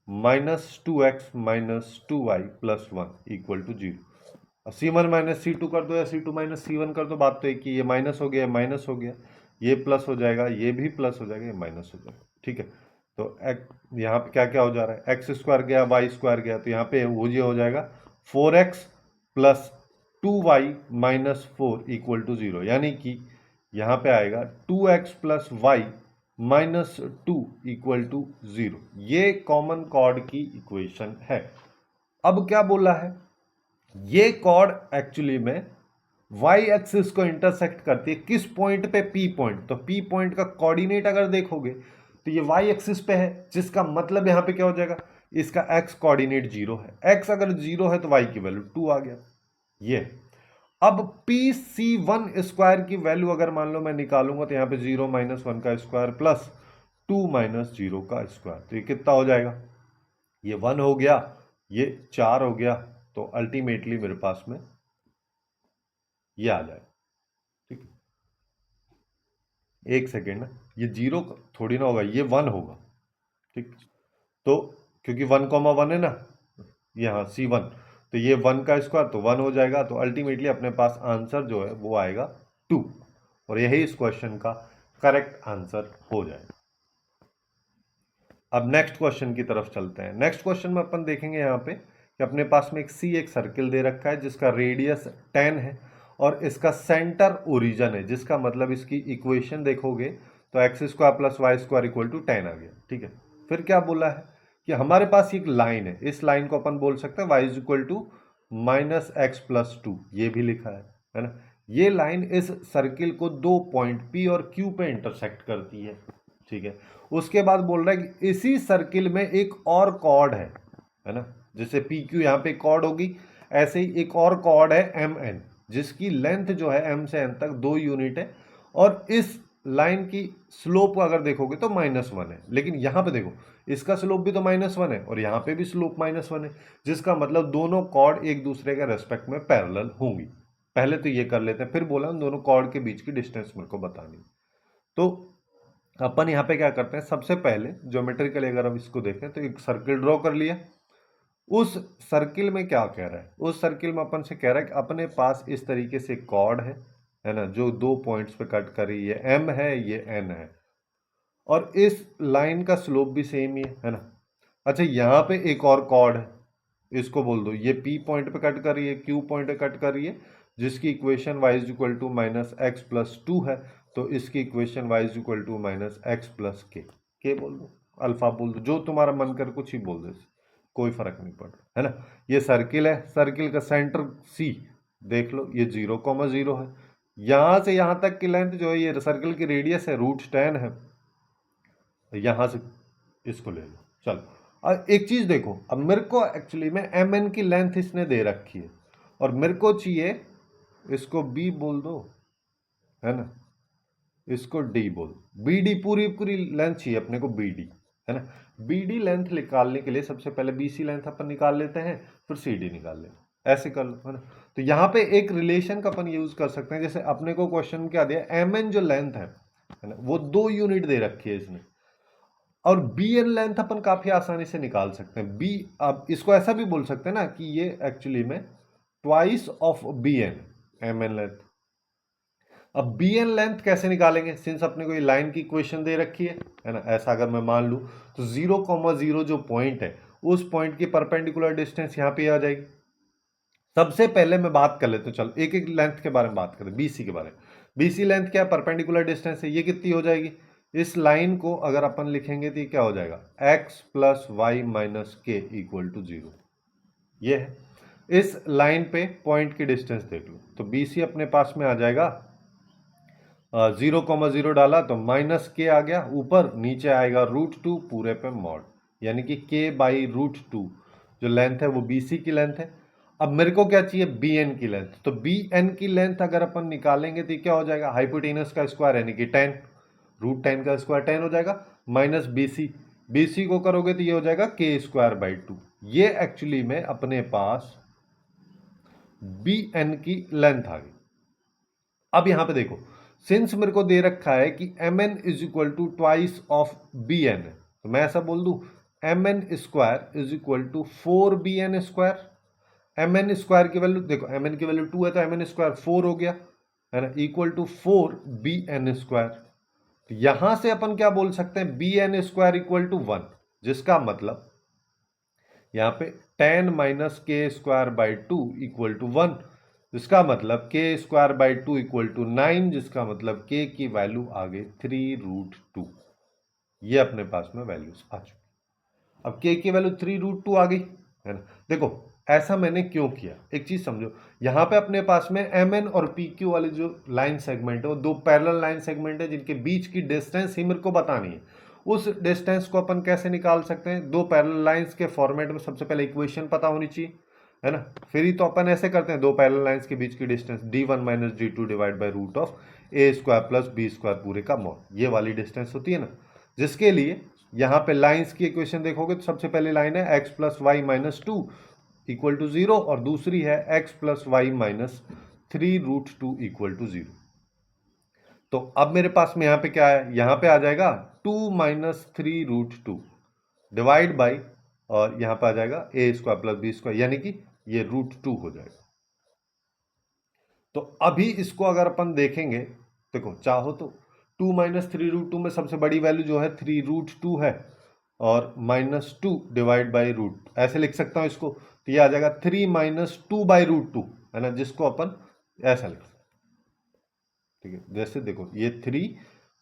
minus 2x minus 2y plus 1 equal to zero. C1 minus C2 कर दो या C2 माइनस C1 कर दो, बात तो एक ही। ये माइनस हो गया, माइनस हो गया, ये प्लस हो जाएगा, ये भी प्लस हो जाएगा, ये माइनस हो जाएगा। ठीक है, तो यहाँ पे क्या क्या हो जा रहा है? एक्स स्क्वायर गया, वाई स्क्वायर गया, तो यहाँ पे वो ये हो जाएगा 4x plus 2y minus 4 equal to zero. यानी कि यहाँ पे आएगा 2x plus y minus 2 equal to zero. ये कॉमन कॉर्ड की इक्वेशन है। अब क्या बोला है? ये कॉर्ड एक्चुअली में वाई एक्सिस को इंटरसेक्ट करती है किस पॉइंट पे? P point. तो पी पॉइंट का कोऑर्डिनेट अगर देखोगे तो ये वाई एक्सिस पे है, जिसका मतलब यहां पे क्या हो जाएगा? इसका एक्स कोऑर्डिनेट जीरो है। एक्स अगर जीरो है तो वाई की वैल्यू 2 आ गया। ये अब पी सी वन स्क्वायर की वैल्यू अगर मान लो मैं निकालूंगा तो यहां पे 0 माइनस 1 का स्क्वायर प्लस 2 माइनस 0 का स्क्वायर, तो ये कितना हो जाएगा? ये 1 हो गया, ये 4 हो गया, तो अल्टीमेटली मेरे पास में ये आ जाएगा। ठीक है, एक सेकेंड ना, ये जीरो थोड़ी ना होगा, ये 1 होगा। ठीक, तो क्योंकि 1,1 है ना यहाँ C1, तो ये 1 का स्क्वायर तो 1 हो जाएगा, तो अल्टीमेटली अपने पास आंसर जो है वो आएगा 2, और यही इस क्वेश्चन का करेक्ट आंसर हो जाएगा। अब नेक्स्ट क्वेश्चन की तरफ चलते हैं। नेक्स्ट क्वेश्चन में अपन देखेंगे यहाँ पे कि अपने पास में एक सर्किल दे रखा है जिसका रेडियस 10 है और इसका सेंटर ओरिजिन है, जिसका मतलब इसकी इक्वेशन देखोगे तो x square plus y square equal to 10 आ गया। ठीक है, फिर क्या बोला है कि हमारे पास एक लाइन है, इस लाइन को अपन बोल सकते हैं y is equal to minus x plus 2, ये भी लिखा है ना। ये लाइन इस सर्किल को दो पॉइंट पी और क्यू पे इंटरसेक्ट करती है। ठीक है, उसके बाद बोल रहा है कि इसी सर्किल में एक और कॉर्ड है ना, जैसे पी क्यू यहाँ पे कॉर्ड होगी, ऐसे ही एक और कॉर्ड है एम एन, जिसकी लेंथ जो है एम से एन तक 2 यूनिट है, और इस लाइन की स्लोप अगर देखोगे तो -1 है। लेकिन यहाँ पे देखो, इसका स्लोप भी तो -1 है और यहाँ पे भी स्लोप -1 है, जिसका मतलब दोनों कॉर्ड एक दूसरे के रेस्पेक्ट में पैरेलल होंगी। पहले तो ये कर लेते हैं, फिर बोला दोनों कॉर्ड के बीच की डिस्टेंस मेरे को बतानी। तो अपन यहाँ पे क्या करते हैं, सबसे पहले ज्योमेट्रिकली अगर हम इसको देखें तो एक सर्किल ड्रॉ कर लिया। उस सर्किल में क्या कह रहा है? उस सर्किल में अपन से कह रहा है कि अपने पास इस तरीके से कॉर्ड है ना, जो दो पॉइंट्स पे कट कर रही है, एम है, ये एन है, और इस लाइन का स्लोप भी सेम ही है ना। अच्छा, यहाँ पे एक और कॉर्ड है, इसको बोल दो ये पी पॉइंट पे कट कर रही है, क्यू पॉइंट पे कट कर रही है, जिसकी equation y is equal to minus x plus 2 है, तो इसकी equation y is equal to minus x plus k बोल दो, अल्फा बोल दो, जो तुम्हारा मन कर कुछ ही बोल दो, कोई फर्क नहीं पड़ रहा है ना। ये सर्किल है, सर्किल का सेंटर C देख लो, ये 0,0 है। यहां से यहां तक की लेंथ जो है, ये सर्किल की रेडियस है √10 है, यहां से इसको ले लो। चलो, अब एक चीज देखो, अब मेरे को एक्चुअली में एम एन की लेंथ इसने दे रखी है और मेरे को चाहिए, इसको बी बोल दो, है ना, इसको डी बोल, बी डी, पूरी पूरी लेंथ चाहिए अपने को बी डी, है ना। बी डी लेंथ निकालने के लिए सबसे पहले बी सी लेंथ अपन निकाल लेते हैं, फिर सी डी निकाल लेते हैं, ऐसे कर लो, है ना। तो यहाँ पे एक रिलेशन का अपन यूज कर सकते हैं, जैसे अपने को क्वेश्चन क्या दिया, एम एन जो लेंथ है ना, वो 2 यूनिट दे रखी है इसने, और बी एन लेंथ अपन काफी आसानी से निकाल सकते हैं। बी, अब इसको ऐसा भी बोल सकते हैं ना कि ये एक्चुअली में twice of B N, M N length. अब बी एन लेंथ कैसे निकालेंगे, सिंस अपने को ये लाइन की इक्वेशन दे रखी है ना। ऐसा अगर मैं मान लूं तो 0,0 जो पॉइंट है, उस पॉइंट की परपेंडिकुलर डिस्टेंस यहाँ पे आ जाएगी, सबसे पहले मैं बात कर लेता हूं, चलो एक एक लेंथ के बारे में बात करें, बीसी के बारे में। बीसी लेंथ क्या है? परपेंडिकुलर डिस्टेंस है। ये कितनी हो जाएगी? इस लाइन को अगर अपन लिखेंगे तो ये क्या हो जाएगा? x प्लस वाई माइनस के इक्वल टू 0। ये है। इस लाइन पे पॉइंट की डिस्टेंस देख लो, तो बीसी अपने पास में आ जाएगा 0,0 डाला तो माइनस के आ गया ऊपर, नीचे आएगा √2 पूरे पे मॉड, यानी कि k बाई √2 जो लेंथ है वो बीसी की लेंथ है। अब मेरे को क्या चाहिए? bn की लेंथ। तो bn की लेंथ अगर अपन निकालेंगे तो क्या हो जाएगा? हाइपोटेनस का स्क्वायर यानी कि 10, √10 का स्क्वायर 10 हो जाएगा, माइनस बीसी को करोगे तो ये हो जाएगा k²/2। ये एक्चुअली में अपने पास bn की लेंथ आ गई। अब यहां पे देखो, सिंस मेरे को दे रखा है कि mn is equal to twice of bn, तो मैं ऐसा बोल दूं mn square is equal to 4bn square. mn square की वैल्यू देखो, mn की वैल्यू 2 है तो mn स्क्वायर 4 हो गया, है ना, इक्वल टू 4bn स्क्वायर। तो यहां से अपन क्या बोल सकते हैं? bn स्क्वायर इक्वल टू 1, जिसका मतलब यहां पे 10 माइनस k²/2 इक्वल टू 1, जिसका मतलब k²/2 इक्वल टू 9, जिसका मतलब k की वैल्यू आ गई 3√2। ये अपने पास में वैल्यूज आ चुकी। अब k की वैल्यू 3√2 आ गई, है ना। देखो ऐसा मैंने क्यों किया, एक चीज समझो, यहां पे अपने पास में mn और pq वाले जो लाइन सेगमेंट है वो दो पैरेलल लाइन सेगमेंट है जिनके बीच की डिस्टेंस ही मेरे को बतानी है। उस डिस्टेंस को अपन कैसे निकाल सकते हैं? दो पैरेलल लाइंस के फॉर्मेट में सबसे पहले इक्वेशन पता होनी चाहिए, है ना। फिर ही तो अपन ऐसे करते हैं, दो पैरेलल लाइंस के बीच की distance d1 minus d2 divide by √a² plus b² पूरे का मॉड, ये वाली डिस्टेंस होती है ना। जिसके लिए यहां पे लाइंस की इक्वेशन देखोगे तो सबसे पहले लाइन है x plus y minus 2 equal to 0 और दूसरी है x plus y minus 3√2 equal to 0। तो अब मेरे पास में यहां पे क्या है? यहां पे आ जाएगा 2 माइनस 3√2 डिवाइड बाई, और यहां पे आ जाएगा a² प्लस b², यानी कि ये √2 हो जाएगा। तो अभी इसको अगर अपन देखेंगे, देखो चाहो तो 2 माइनस 3√2 में सबसे बड़ी वैल्यू जो है 3√2 है, और -2 डिवाइड बाई ऐसे लिख सकता हूं इसको, तो ये आ जाएगा 3 माइनस 2/√2, है ना, जिसको अपन ऐसा लिख सकते हैं। ठीक है, जैसे देखो ये 3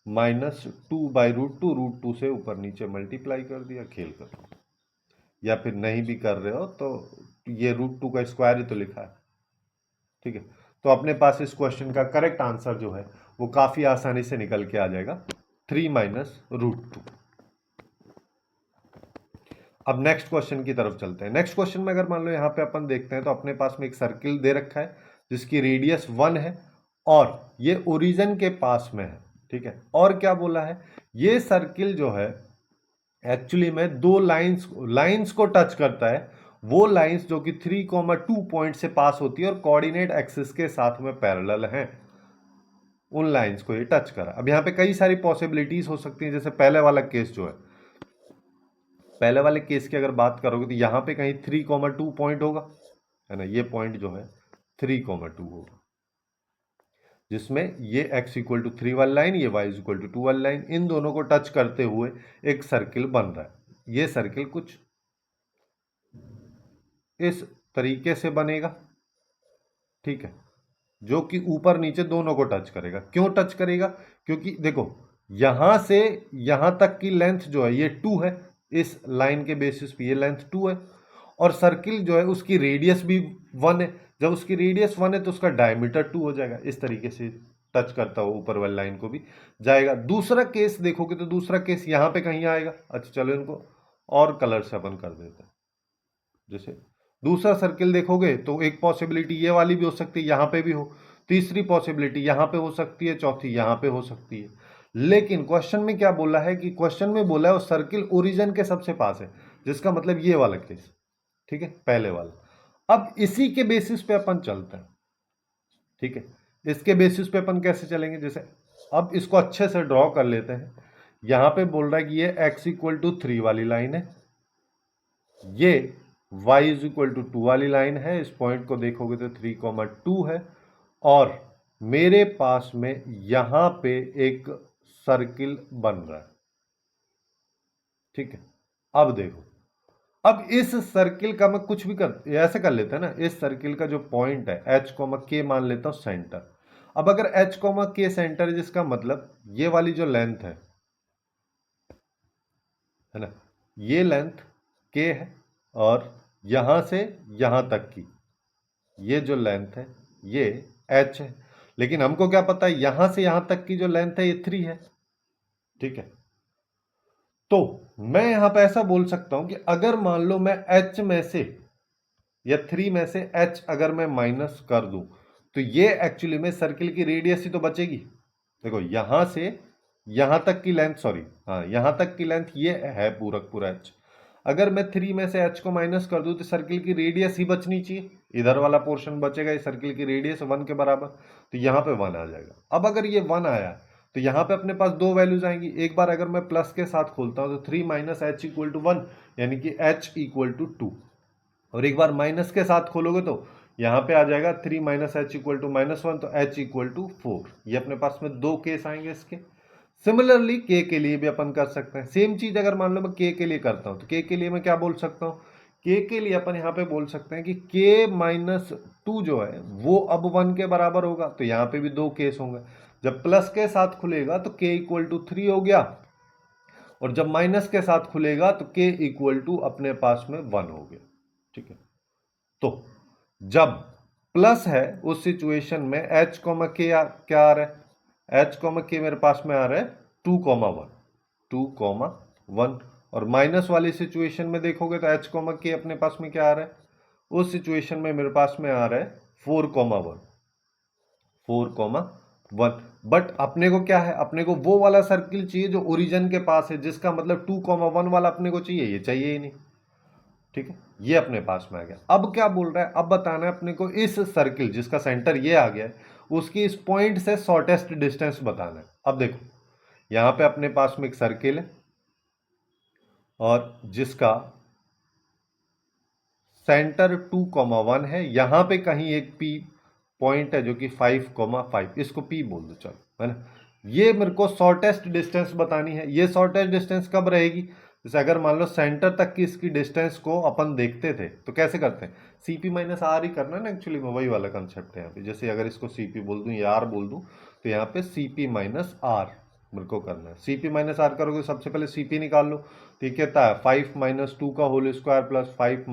माइनस 2/√2, √2 से ऊपर नीचे मल्टीप्लाई कर दिया, खेल कर, या फिर नहीं भी कर रहे हो तो ये √2 का स्क्वायर ही तो लिखा है। ठीक है, तो अपने पास इस क्वेश्चन का करेक्ट आंसर जो है वो काफी आसानी से निकल के आ जाएगा, 3 माइनस √2। अब नेक्स्ट क्वेश्चन की तरफ चलते हैं। नेक्स्ट क्वेश्चन में अगर मान लो यहाँ पे अपन देखते हैं तो अपने पास में एक सर्किल दे रखा है जिसकी रेडियस 1 है और ये ओरिजिन के पास में है। ठीक है, और क्या बोला है? ये सर्किल जो है एक्चुअली में दो लाइंस को टच करता है, वो लाइंस जो कि 3,2 पॉइंट से पास होती है और कोऑर्डिनेट एक्सिस के साथ में पैरेलल हैं, उन लाइंस को ये टच करा। अब यहाँ पे कई सारी पॉसिबिलिटीज हो सकती हैं, जैसे पहले वाला केस जो है, पहले वाले केस की अगर बात करोगे तो यहाँ पे कहीं 3,2 पॉइंट होगा, है ना, ये पॉइंट जो है 3,2 होगा, जिसमें ये x इक्वल टू 3 वाली लाइन, ये y इक्वल टू 2 वाली लाइन, इन दोनों को टच करते हुए एक सर्किल बन रहा है। ये सर्किल कुछ इस तरीके से बनेगा, ठीक है, जो कि ऊपर नीचे दोनों को टच करेगा। क्यों टच करेगा? क्योंकि देखो यहां से यहां तक की लेंथ जो है ये 2 है, इस लाइन के बेसिस पे ये लेंथ 2 है, और सर्किल जो है उसकी रेडियस भी 1 है। जब उसकी रेडियस 1 है तो उसका डायमीटर 2 हो जाएगा। इस तरीके से टच करता हुआ ऊपर वाली लाइन को भी जाएगा। दूसरा केस देखोगे तो दूसरा केस यहां पे कहीं आएगा। अच्छा चलो इनको और कलर से अपन कर देते हैं। जैसे दूसरा सर्किल देखोगे तो एक पॉसिबिलिटी ये वाली भी हो सकती है, यहां पे भी हो, तीसरी पॉसिबिलिटी यहां पे हो सकती है, चौथी यहां पे हो सकती है। लेकिन क्वेश्चन में क्या बोला है कि क्वेश्चन में बोला है वो सर्किल ओरिजिन के सबसे पास है, जिसका मतलब ये वाला केस, ठीक है, पहले वाला। अब इसी के बेसिस पे अपन चलते हैं। ठीक है, इसके बेसिस पे अपन कैसे चलेंगे? जैसे अब इसको अच्छे से ड्रॉ कर लेते हैं। यहां पे बोल रहा है कि ये x इक्वल टू 3 वाली लाइन है, ये y इज इक्वल टू 2 वाली लाइन है। इस पॉइंट को देखोगे तो 3,2 है, और मेरे पास में यहां पे एक सर्किल बन रहा है। ठीक है, अब देखो अब इस सर्किल का मैं कुछ भी कर ऐसे कर लेते हैं ना, इस सर्किल का जो पॉइंट है एच कोमा के मान लेता हूं सेंटर। अब अगर एच कोमा के सेंटर है, जिसका मतलब ये वाली जो लेंथ है ना, ये लेंथ के है और यहां से यहां तक की ये जो लेंथ है ये एच है। लेकिन हमको क्या पता है, यहां से यहां तक की जो लेंथ है ये 3 है। ठीक है, तो मैं यहां पे ऐसा बोल सकता हूं कि अगर मान लो मैं एच में से या 3 में से एच अगर मैं माइनस कर दूं, तो ये एक्चुअली में सर्किल की रेडियस ही तो बचेगी। देखो यहां से यहां तक की लेंथ, सॉरी हाँ यहां तक की लेंथ ये है पूरा पूरा एच। अगर मैं 3 में से एच को माइनस कर दूं तो सर्किल की रेडियस ही बचनी चाहिए, इधर वाला पोर्शन बचेगा, इस सर्किल की रेडियस 1 के बराबर, तो यहां पे 1 आ जाएगा। अब अगर ये 1 आया तो यहां पे अपने पास दो वैल्यूज आएंगी। एक बार अगर मैं प्लस के साथ खोलता हूं तो 3 माइनस एच इक्वल टू 1, यानी कि एच इक्वल टू 2। और एक बार माइनस के साथ खोलोगे तो यहां पे आ जाएगा 3 माइनस एच इक्वल टू -1, तो एच इक्वल टू 4। ये अपने पास में दो केस आएंगे इसके। सिमिलरली के लिए भी अपन कर सकते हैं सेम चीज। अगर मान लो मैं के लिए करता हूं तो के लिए मैं क्या बोल सकता हूं, के लिए अपन यहां पे बोल सकते हैं कि के माइनस 2 जो है वो अब 1 के बराबर होगा, तो यहां पे भी दो केस होंगे। जब प्लस के साथ खुलेगा तो के इक्वल टू 3 हो गया, और जब माइनस के साथ खुलेगा तो के इक्वल टू अपने पास में 1 हो गया। ठीक है, तो जब प्लस है उस सिचुएशन में एच कॉमा के क्या आ रहा है, एच कॉमा के मेरे पास में आ रहा है 2,1, 2,1। और माइनस वाली सिचुएशन में देखोगे तो एच कॉमा के अपने पास में क्या आ रहा है, उस सिचुएशन में मेरे पास में आ रहा है 4,1, 4,1। बट अपने को क्या है, अपने को वो वाला सर्किल चाहिए जो ओरिजिन के पास है, जिसका मतलब 2,1 वाला अपने को चाहिए, ये चाहिए ही नहीं। ठीक है, ये अपने पास में आ गया। अब क्या बोल रहा है, अब बताना है अपने को इस सर्किल जिसका सेंटर ये आ गया है उसकी इस पॉइंट से शॉर्टेस्ट डिस्टेंस बताना है। अब देखो यहां पे अपने पास में एक सर्किल है और जिसका सेंटर 2,1 है, यहां पे कहीं एक पी पॉइंट है जो कि 5,5, इसको पी बोल दो चलो, है ना। ये मेरे को शॉर्टेस्ट डिस्टेंस बतानी है। ये शॉर्टेस्ट डिस्टेंस कब रहेगी, जैसे अगर मान लो सेंटर तक की इसकी डिस्टेंस को अपन देखते थे तो कैसे करते हैं, सीपी माइनस आर ही करना है ना, एक्चुअली में वही वाला कंसेप्ट है यहाँ पे। जैसे अगर इसको सीपी बोल दूं या आर बोल दूं तो यहाँ पे सीपी माइनस आर मेरे को करना है। सीपी माइनस आर करोगे सबसे पहले सीपी निकाल लो, तो ये कहता है 5 माइनस 2 का होल स्क्वायर प्लस 5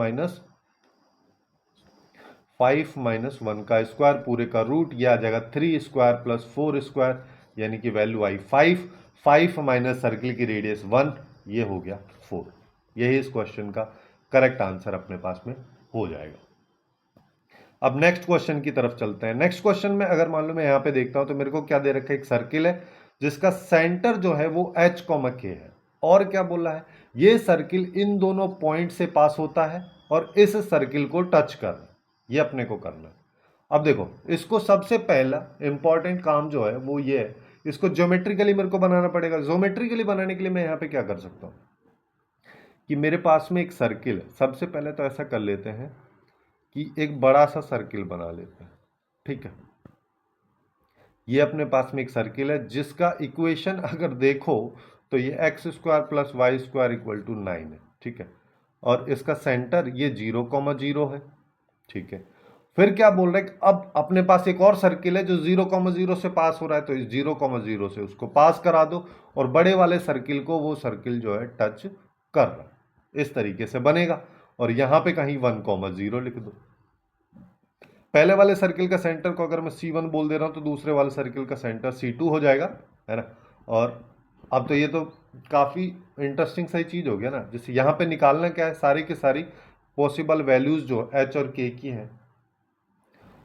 माइनस 1 का स्क्वायर पूरे का रूट, यह आ जाएगा 3 स्क्वायर प्लस 4 स्क्वायर, यानी कि वैल्यू आई 5। 5 माइनस सर्किल की रेडियस 1, ये हो गया 4। यही इस क्वेश्चन का करेक्ट आंसर अपने पास में हो जाएगा। अब नेक्स्ट क्वेश्चन की तरफ चलते हैं। नेक्स्ट क्वेश्चन में अगर मान लो मैं यहां पे देखता हूं तो मेरे को क्या दे रखा है, एक सर्किल है जिसका सेंटर जो है वो एच कॉमा के है, और क्या बोला है, ये सर्किल इन दोनों पॉइंट से पास होता है और इस सर्किल को टच कर, ये अपने को करना है। अब देखो इसको सबसे पहला इंपॉर्टेंट काम जो है वो ये है, इसको ज्योमेट्रिकली मेरे को बनाना पड़ेगा। ज्योमेट्रिकली बनाने के लिए मैं यहां पे क्या कर सकता हूं कि मेरे पास में एक सर्किल है, सबसे पहले तो ऐसा कर लेते हैं कि एक बड़ा सा सर्किल बना लेते हैं। ठीक है, ये अपने पास में एक सर्किल है जिसका इक्वेशन अगर देखो तो ये x square plus y square equal to 9 है। ठीक है, और इसका सेंटर ये 0,0 है। ठीक है, फिर क्या बोल रहे हैं, अब अपने पास एक और सर्किल है जो 0,0 से पास हो रहा है, तो इस 0,0 से उसको पास करा दो और बड़े वाले सर्किल को वो सर्किल जो है टच कर रहा है, इस तरीके से बनेगा। और यहां पे कहीं 1,0 लिख दो। पहले वाले सर्किल का सेंटर को अगर मैं C1 बोल दे रहा हूं तो दूसरे वाले सर्किल का सेंटर C2 हो जाएगा, है ना। और अब तो ये तो काफी इंटरेस्टिंग सही चीज हो गया ना। जैसे यहां पे निकालना क्या है, सारी की सारी पॉसिबल वैल्यूज जो एच और के की हैं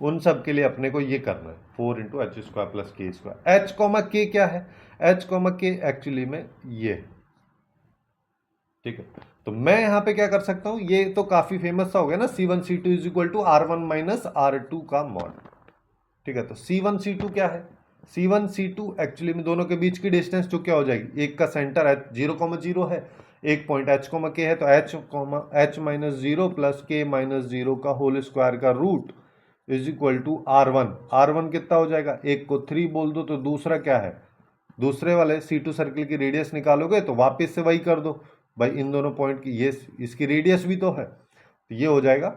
उन सब के लिए अपने को ये करना है 4 into H square plus k square. H comma के क्या है, एच कॉमा के एक्चुअली में ये है। ठीक है, तो मैं यहां पे क्या कर सकता हूं, ये तो काफी फेमस सा हो गया ना, C1 C2 is equal to R1 minus R2 का मॉड। ठीक है, तो C1 C2 क्या है, C1 C2 एक्चुअली में दोनों के बीच की डिस्टेंस जो क्या हो जाएगी, एक का सेंटर है 0,0 है, एक पॉइंट एच कॉमा के है, तो h minus 0 plus k minus 0 का होल स्क्वायर का root is equal to R1। R1 कितना हो जाएगा, एक को 3 बोल दो, तो दूसरा क्या है, दूसरे वाले C2 सर्किल की रेडियस निकालोगे तो वापस से वही कर दो, भाई इन दोनों पॉइंट की ये इसकी रेडियस भी तो है, तो ये हो जाएगा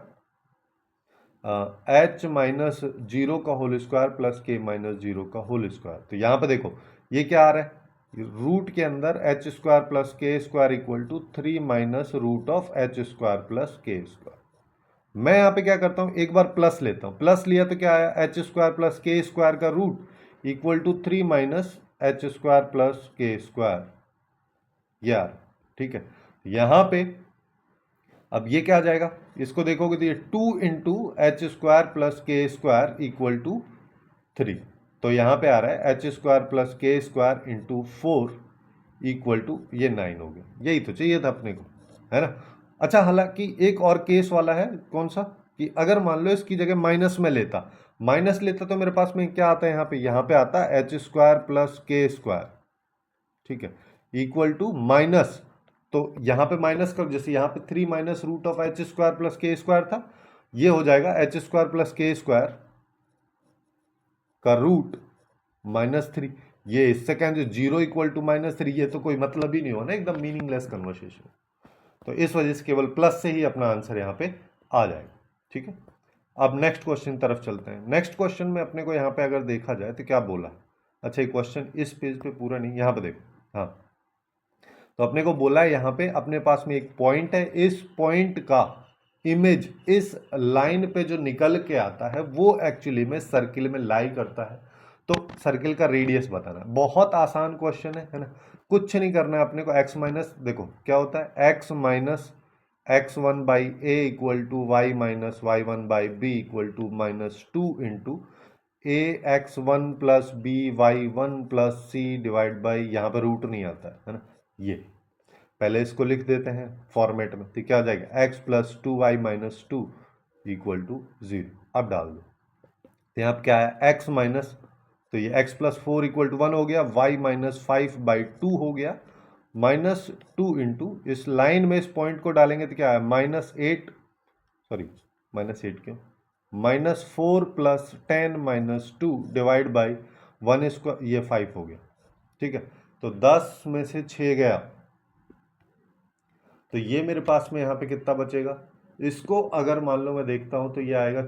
h माइनस जीरो का whole square plus k minus zero का होल स्क्वायर। तो यहाँ पे देखो ये क्या आ रहा है, रूट के अंदर h square plus k square equal to 3 minus root of h square plus k square. मैं यहाँ पे क्या करता हूँ, एक बार प्लस लेता हूँ, प्लस लिया तो क्या आया, h square plus k square का root equal to 3 minus h square plus k square, यार ठीक है। यहाँ पे अब ये क्या आ जाएगा, इसको देखोगे तो ये 2 into H square plus k square equal to 3। तो यहाँ पे आ रहा है H square plus k square into 4 equal to ये 9 हो गया। यही तो चाहिए था अपने को, है ना। अच्छा, हालांकि एक और केस वाला है, कौन सा, कि अगर मान लो इसकी जगह माइनस लेता तो मेरे पास में क्या आता है, यहाँ पे आता है H square plus k square, ठीक है, इक्वल टू माइनस। तो यहाँ पे माइनस कर, जैसे यहाँ पे 3 minus root of h square plus k square था, ये हो जाएगा h square plus k square का रूट -3। ये इससे कैंसिल, जीरो इक्वल टू -3, ये तो कोई मतलब ही नहीं हो ना, एकदम मीनिंगलेस कन्वर्सेशन। तो इस वजह से केवल प्लस से ही अपना आंसर यहाँ पे आ जाएगा, ठीक है। अब नेक्स्ट क्वेश्चन तरफ चलते हैं। नेक्स्ट क्वेश्चन में अपने को यहाँ पे अगर देखा जाए तो क्या बोला, अच्छा ये क्वेश्चन इस पेज पे पूरा नहीं, यहाँ पे देखो, हाँ। तो अपने को बोला है यहाँ पे अपने पास में एक पॉइंट है, इस पॉइंट का इमेज इस लाइन पे जो निकल के आता है वो एक्चुअली में सर्किल में लाई करता है। तो सर्किल का रेडियस बताना है। बहुत आसान क्वेश्चन है ना, कुछ नहीं करना है अपने को। एक्स माइनस, देखो क्या होता है, x minus x1 by a equal to y minus y1 by b equal to -2 into a x one plus b y one plus c divide by, यहाँ पर रूट नहीं आता है ना, ये पहले इसको लिख देते हैं फॉर्मेट में, तो क्या हो जाएगा, x plus 2y minus 2 equal to 0। अब डाल दो, तो यहाँ क्या है, x माइनस, तो ये x प्लस 4 इक्वल टू 1 हो गया, y माइनस 5 बाई 2 हो गया, -2 इंटू इस लाइन में इस पॉइंट को डालेंगे तो क्या है, -8, सॉरी -8 क्यों, -4 प्लस 10 -2 डिवाइड बाई 1 स्क्वायर, ये 5 हो गया, ठीक है। तो 10 में से 6 गया, तो ये मेरे पास में यहाँ पे कितना बचेगा, इसको अगर मान लो मैं देखता हूँ तो ये आएगा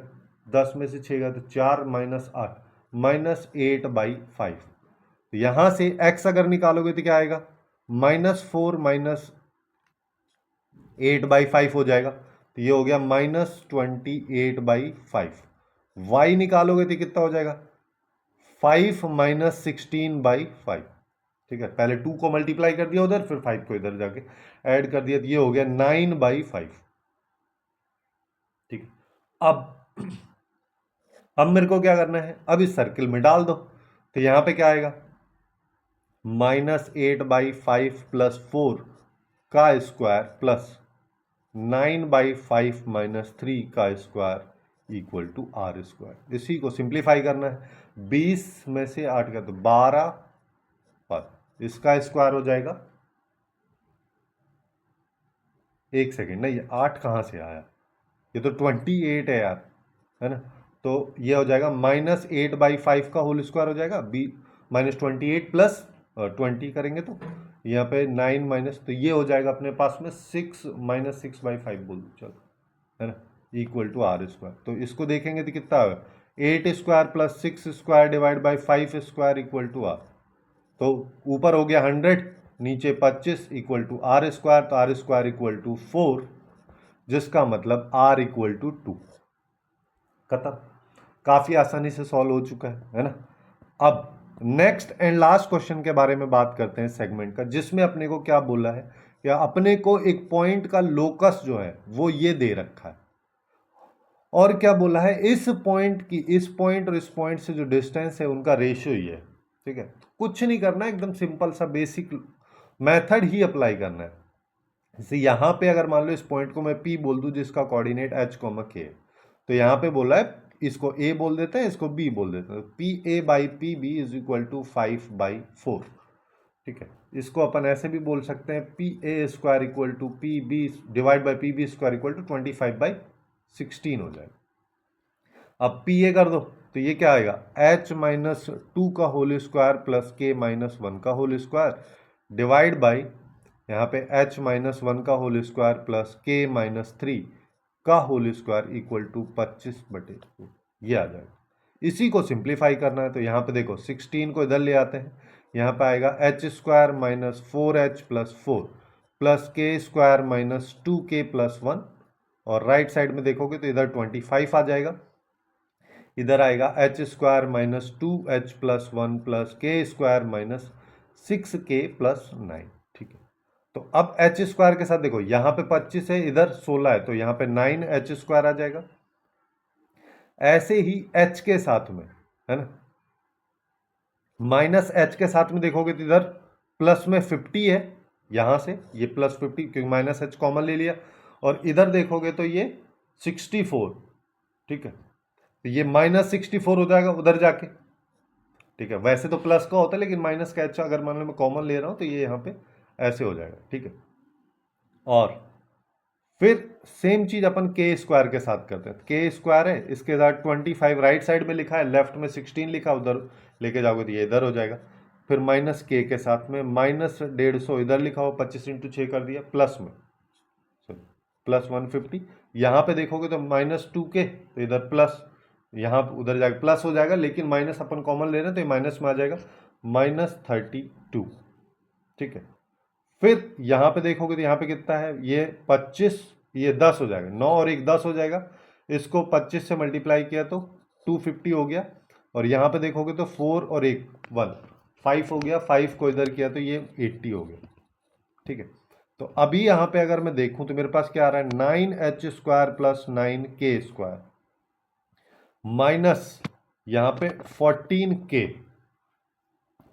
10 में से 6 गया तो 4 माइनस 8 -8 बाई 5। तो यहाँ से x अगर निकालोगे तो क्या आएगा, -4 माइनस 8 बाई 5 हो जाएगा, तो ये हो गया -28 बाई 5। y निकालोगे तो कितना हो जाएगा, 5 माइनस 16 बाई 5, ठीक है। पहले 2 को मल्टीप्लाई कर दिया उधर, फिर 5 को इधर जाके ऐड कर दिया, तो ये हो गया 9 बाई 5, ठीक है। अब मेरे को क्या करना है, अब इस सर्किल में डाल दो, तो यहां पे क्या आएगा, -8 बाई 5 प्लस 4 का स्क्वायर प्लस 9 बाई 5 माइनस 3 का square equal to r square. इसी को सिंप्लीफाई करना है, 20 में से 8 का तो 12 पर इसका स्क्वायर हो जाएगा, एक सेकेंड ना, ये 8 कहाँ से आया, ये तो 28 है यार, है ना। तो ये हो जाएगा -8 बाई 5 का होल स्क्वायर हो जाएगा, बी -28 प्लस 20 करेंगे तो यहाँ पे 9 माइनस, तो ये हो जाएगा अपने पास में 6 -6 बाई 5 बोल दो चलो, है ना, इक्वल टू आर स्क्वायर। तो इसको देखेंगे तो कितना होगा, 8 square plus 6 square divide by 5 square equal to r. तो ऊपर हो गया 100, नीचे 25 इक्वल टू आर स्क्वायर, तो आर स्क्वायर इक्वल टू 4, जिसका मतलब आर इक्वल टू 2। खत्म, काफी आसानी से सॉल्व हो चुका है ना। अब नेक्स्ट एंड लास्ट क्वेश्चन के बारे में बात करते हैं सेगमेंट का, जिसमें अपने को क्या बोला है, या अपने को एक पॉइंट का लोकस जो है वो ये दे रखा है, और क्या बोला है, इस पॉइंट की, इस पॉइंट और इस पॉइंट से जो डिस्टेंस है उनका रेशियो ही है, ठीक है। कुछ नहीं करना, एकदम सिंपल सा बेसिक मेथड ही अप्लाई करना है। जैसे यहाँ पे अगर मान लो इस पॉइंट को मैं P बोल दूं जिसका कोऑर्डिनेट h, k, तो यहाँ पे बोला है इसको A बोल देते हैं, इसको B बोल देते हैं, PA by PB is equal to 5 by 4, ठीक है। इसको अपन ऐसे भी बोल सकते हैं, PA square equal to PB divide by PB square equal to 25 by 16 हो जाएगा। अब PA कर दो तो ये क्या आएगा, h -2 का होल स्क्वायर प्लस k -1 का होल स्क्वायर डिवाइड बाई यहाँ पे h माइनस 1 का whole square plus k minus 3 का होल स्क्वायर इक्वल टू 25/2 ये आ जाएगा। इसी को सिंप्लीफाई करना है तो यहाँ पे देखो 16 को इधर ले आते हैं, यहाँ पे आएगा h square minus 4h plus 4 plus k square minus 2k plus 1 और राइट साइड में देखोगे तो इधर 25 आ जाएगा, इधर आएगा h square minus 2h plus 1 plus k square minus 6k plus 9। ठीक है, तो अब h स्क्वायर के साथ देखो यहाँ पे 25 है, इधर 16 है, तो यहाँ पे 9h स्क्वायर आ जाएगा। ऐसे ही h के साथ में है ना, माइनस h के साथ में देखोगे तो इधर प्लस में 50 है, यहां से ये प्लस 50 क्योंकि माइनस h कॉमन ले लिया, और इधर देखोगे तो ये 64। ठीक है, तो ये माइनस 64 हो जाएगा उधर जाके। ठीक है, वैसे तो प्लस का होता है लेकिन माइनस का h अगर मान लो मैं कॉमन ले रहा हूं तो ये यहाँ पे ऐसे हो जाएगा। ठीक है, और फिर सेम चीज अपन के स्क्वायर के साथ करते हैं। के स्क्वायर है, इसके साथ 25 राइट साइड में लिखा है, लेफ्ट में 16 लिखा, उधर लेके जाओगे तो ये इधर हो जाएगा। फिर माइनस के साथ में माइनस 150 इधर लिखा हो, 25 इंटू 6 कर दिया, प्लस में प्लस 150। यहाँ पे देखोगे तो माइनस 2k, तो इधर प्लस, यहाँ उधर जाएगा प्लस हो जाएगा, लेकिन माइनस अपन कॉमन ले रहे हैं तो ये माइनस में आ जाएगा, माइनस 32। ठीक है, फिर यहाँ पे देखोगे तो यहाँ पे कितना है, ये 25, ये 10 हो जाएगा, 9 और 1 10 हो जाएगा, इसको 25 से मल्टीप्लाई किया तो 250 हो गया, और यहाँ पे देखोगे तो 4 और 1 1 5 हो गया, 5 को इधर किया तो ये 80 हो गया। ठीक है, तो अभी यहाँ पे अगर मैं देखूं तो मेरे पास क्या आ रहा है, 9h square plus 9k square minus यहाँ पे 14k।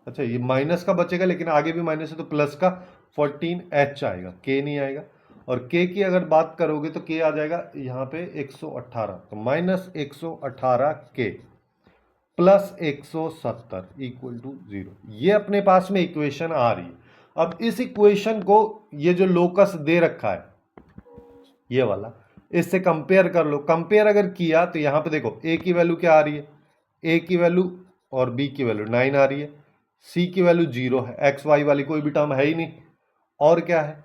अच्छा, ये माइनस का बचेगा लेकिन आगे भी माइनस है तो प्लस का 14h आएगा, k नहीं आएगा। और k की अगर बात करोगे तो k आ जाएगा यहाँ पे 118, तो minus 118k plus 170 equal to 0। ये अपने पास में इक्वेशन आ रही है। अब इस इक्वेशन को ये जो लोकस दे रखा है ये वाला, इससे कंपेयर कर लो। कंपेयर अगर किया तो यहाँ पे देखो a की वैल्यू क्या आ रही है, a की वैल्यू और b की वैल्यू 9 आ रही है, c की वैल्यू 0 है, x y वाली कोई भी टर्म है ही नहीं, और क्या है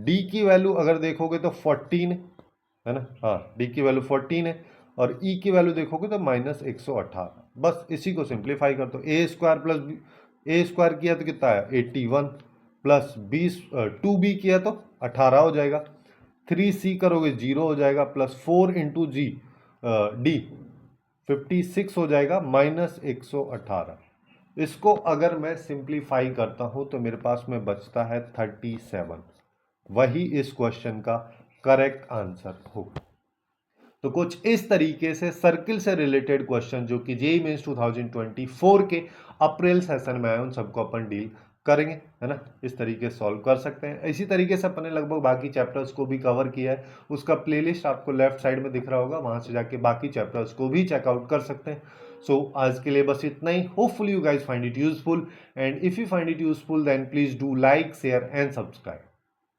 d की वैल्यू अगर देखोगे तो 14 है ना, हाँ d की वैल्यू 14 है, और e की वैल्यू देखोगे तो माइनस 118। बस इसी को सिंप्लीफाई कर दो, a square plus a square किया तो कितना है 81, प्लस 2b किया तो 18 हो जाएगा, 3c करोगे 0 हो जाएगा, प्लस 4 इंटू d 56 हो जाएगा, माइनस 118। इसको अगर मैं सिंप्लीफाई करता हूं तो मेरे पास में बचता है 37। वही इस क्वेश्चन का करेक्ट आंसर होगा। तो कुछ इस तरीके से सर्किल से रिलेटेड क्वेश्चन जो कि जेईई मेंस 2024 के अप्रैल सेशन में आए उन सबको अपन डील करेंगे, है ना। इस तरीके से सॉल्व कर सकते हैं। इसी तरीके से अपन ने लगभग बाकी चैप्टर्स को भी कवर किया है, उसका प्लेलिस्ट आपको लेफ्ट साइड में दिख रहा होगा, वहां से जाके बाकी चैप्टर्स को भी चेकआउट कर सकते हैं। सो आज के लिए बस इतना ही। Hopefully you guys find it useful, and if you find it useful then please do like, share and subscribe.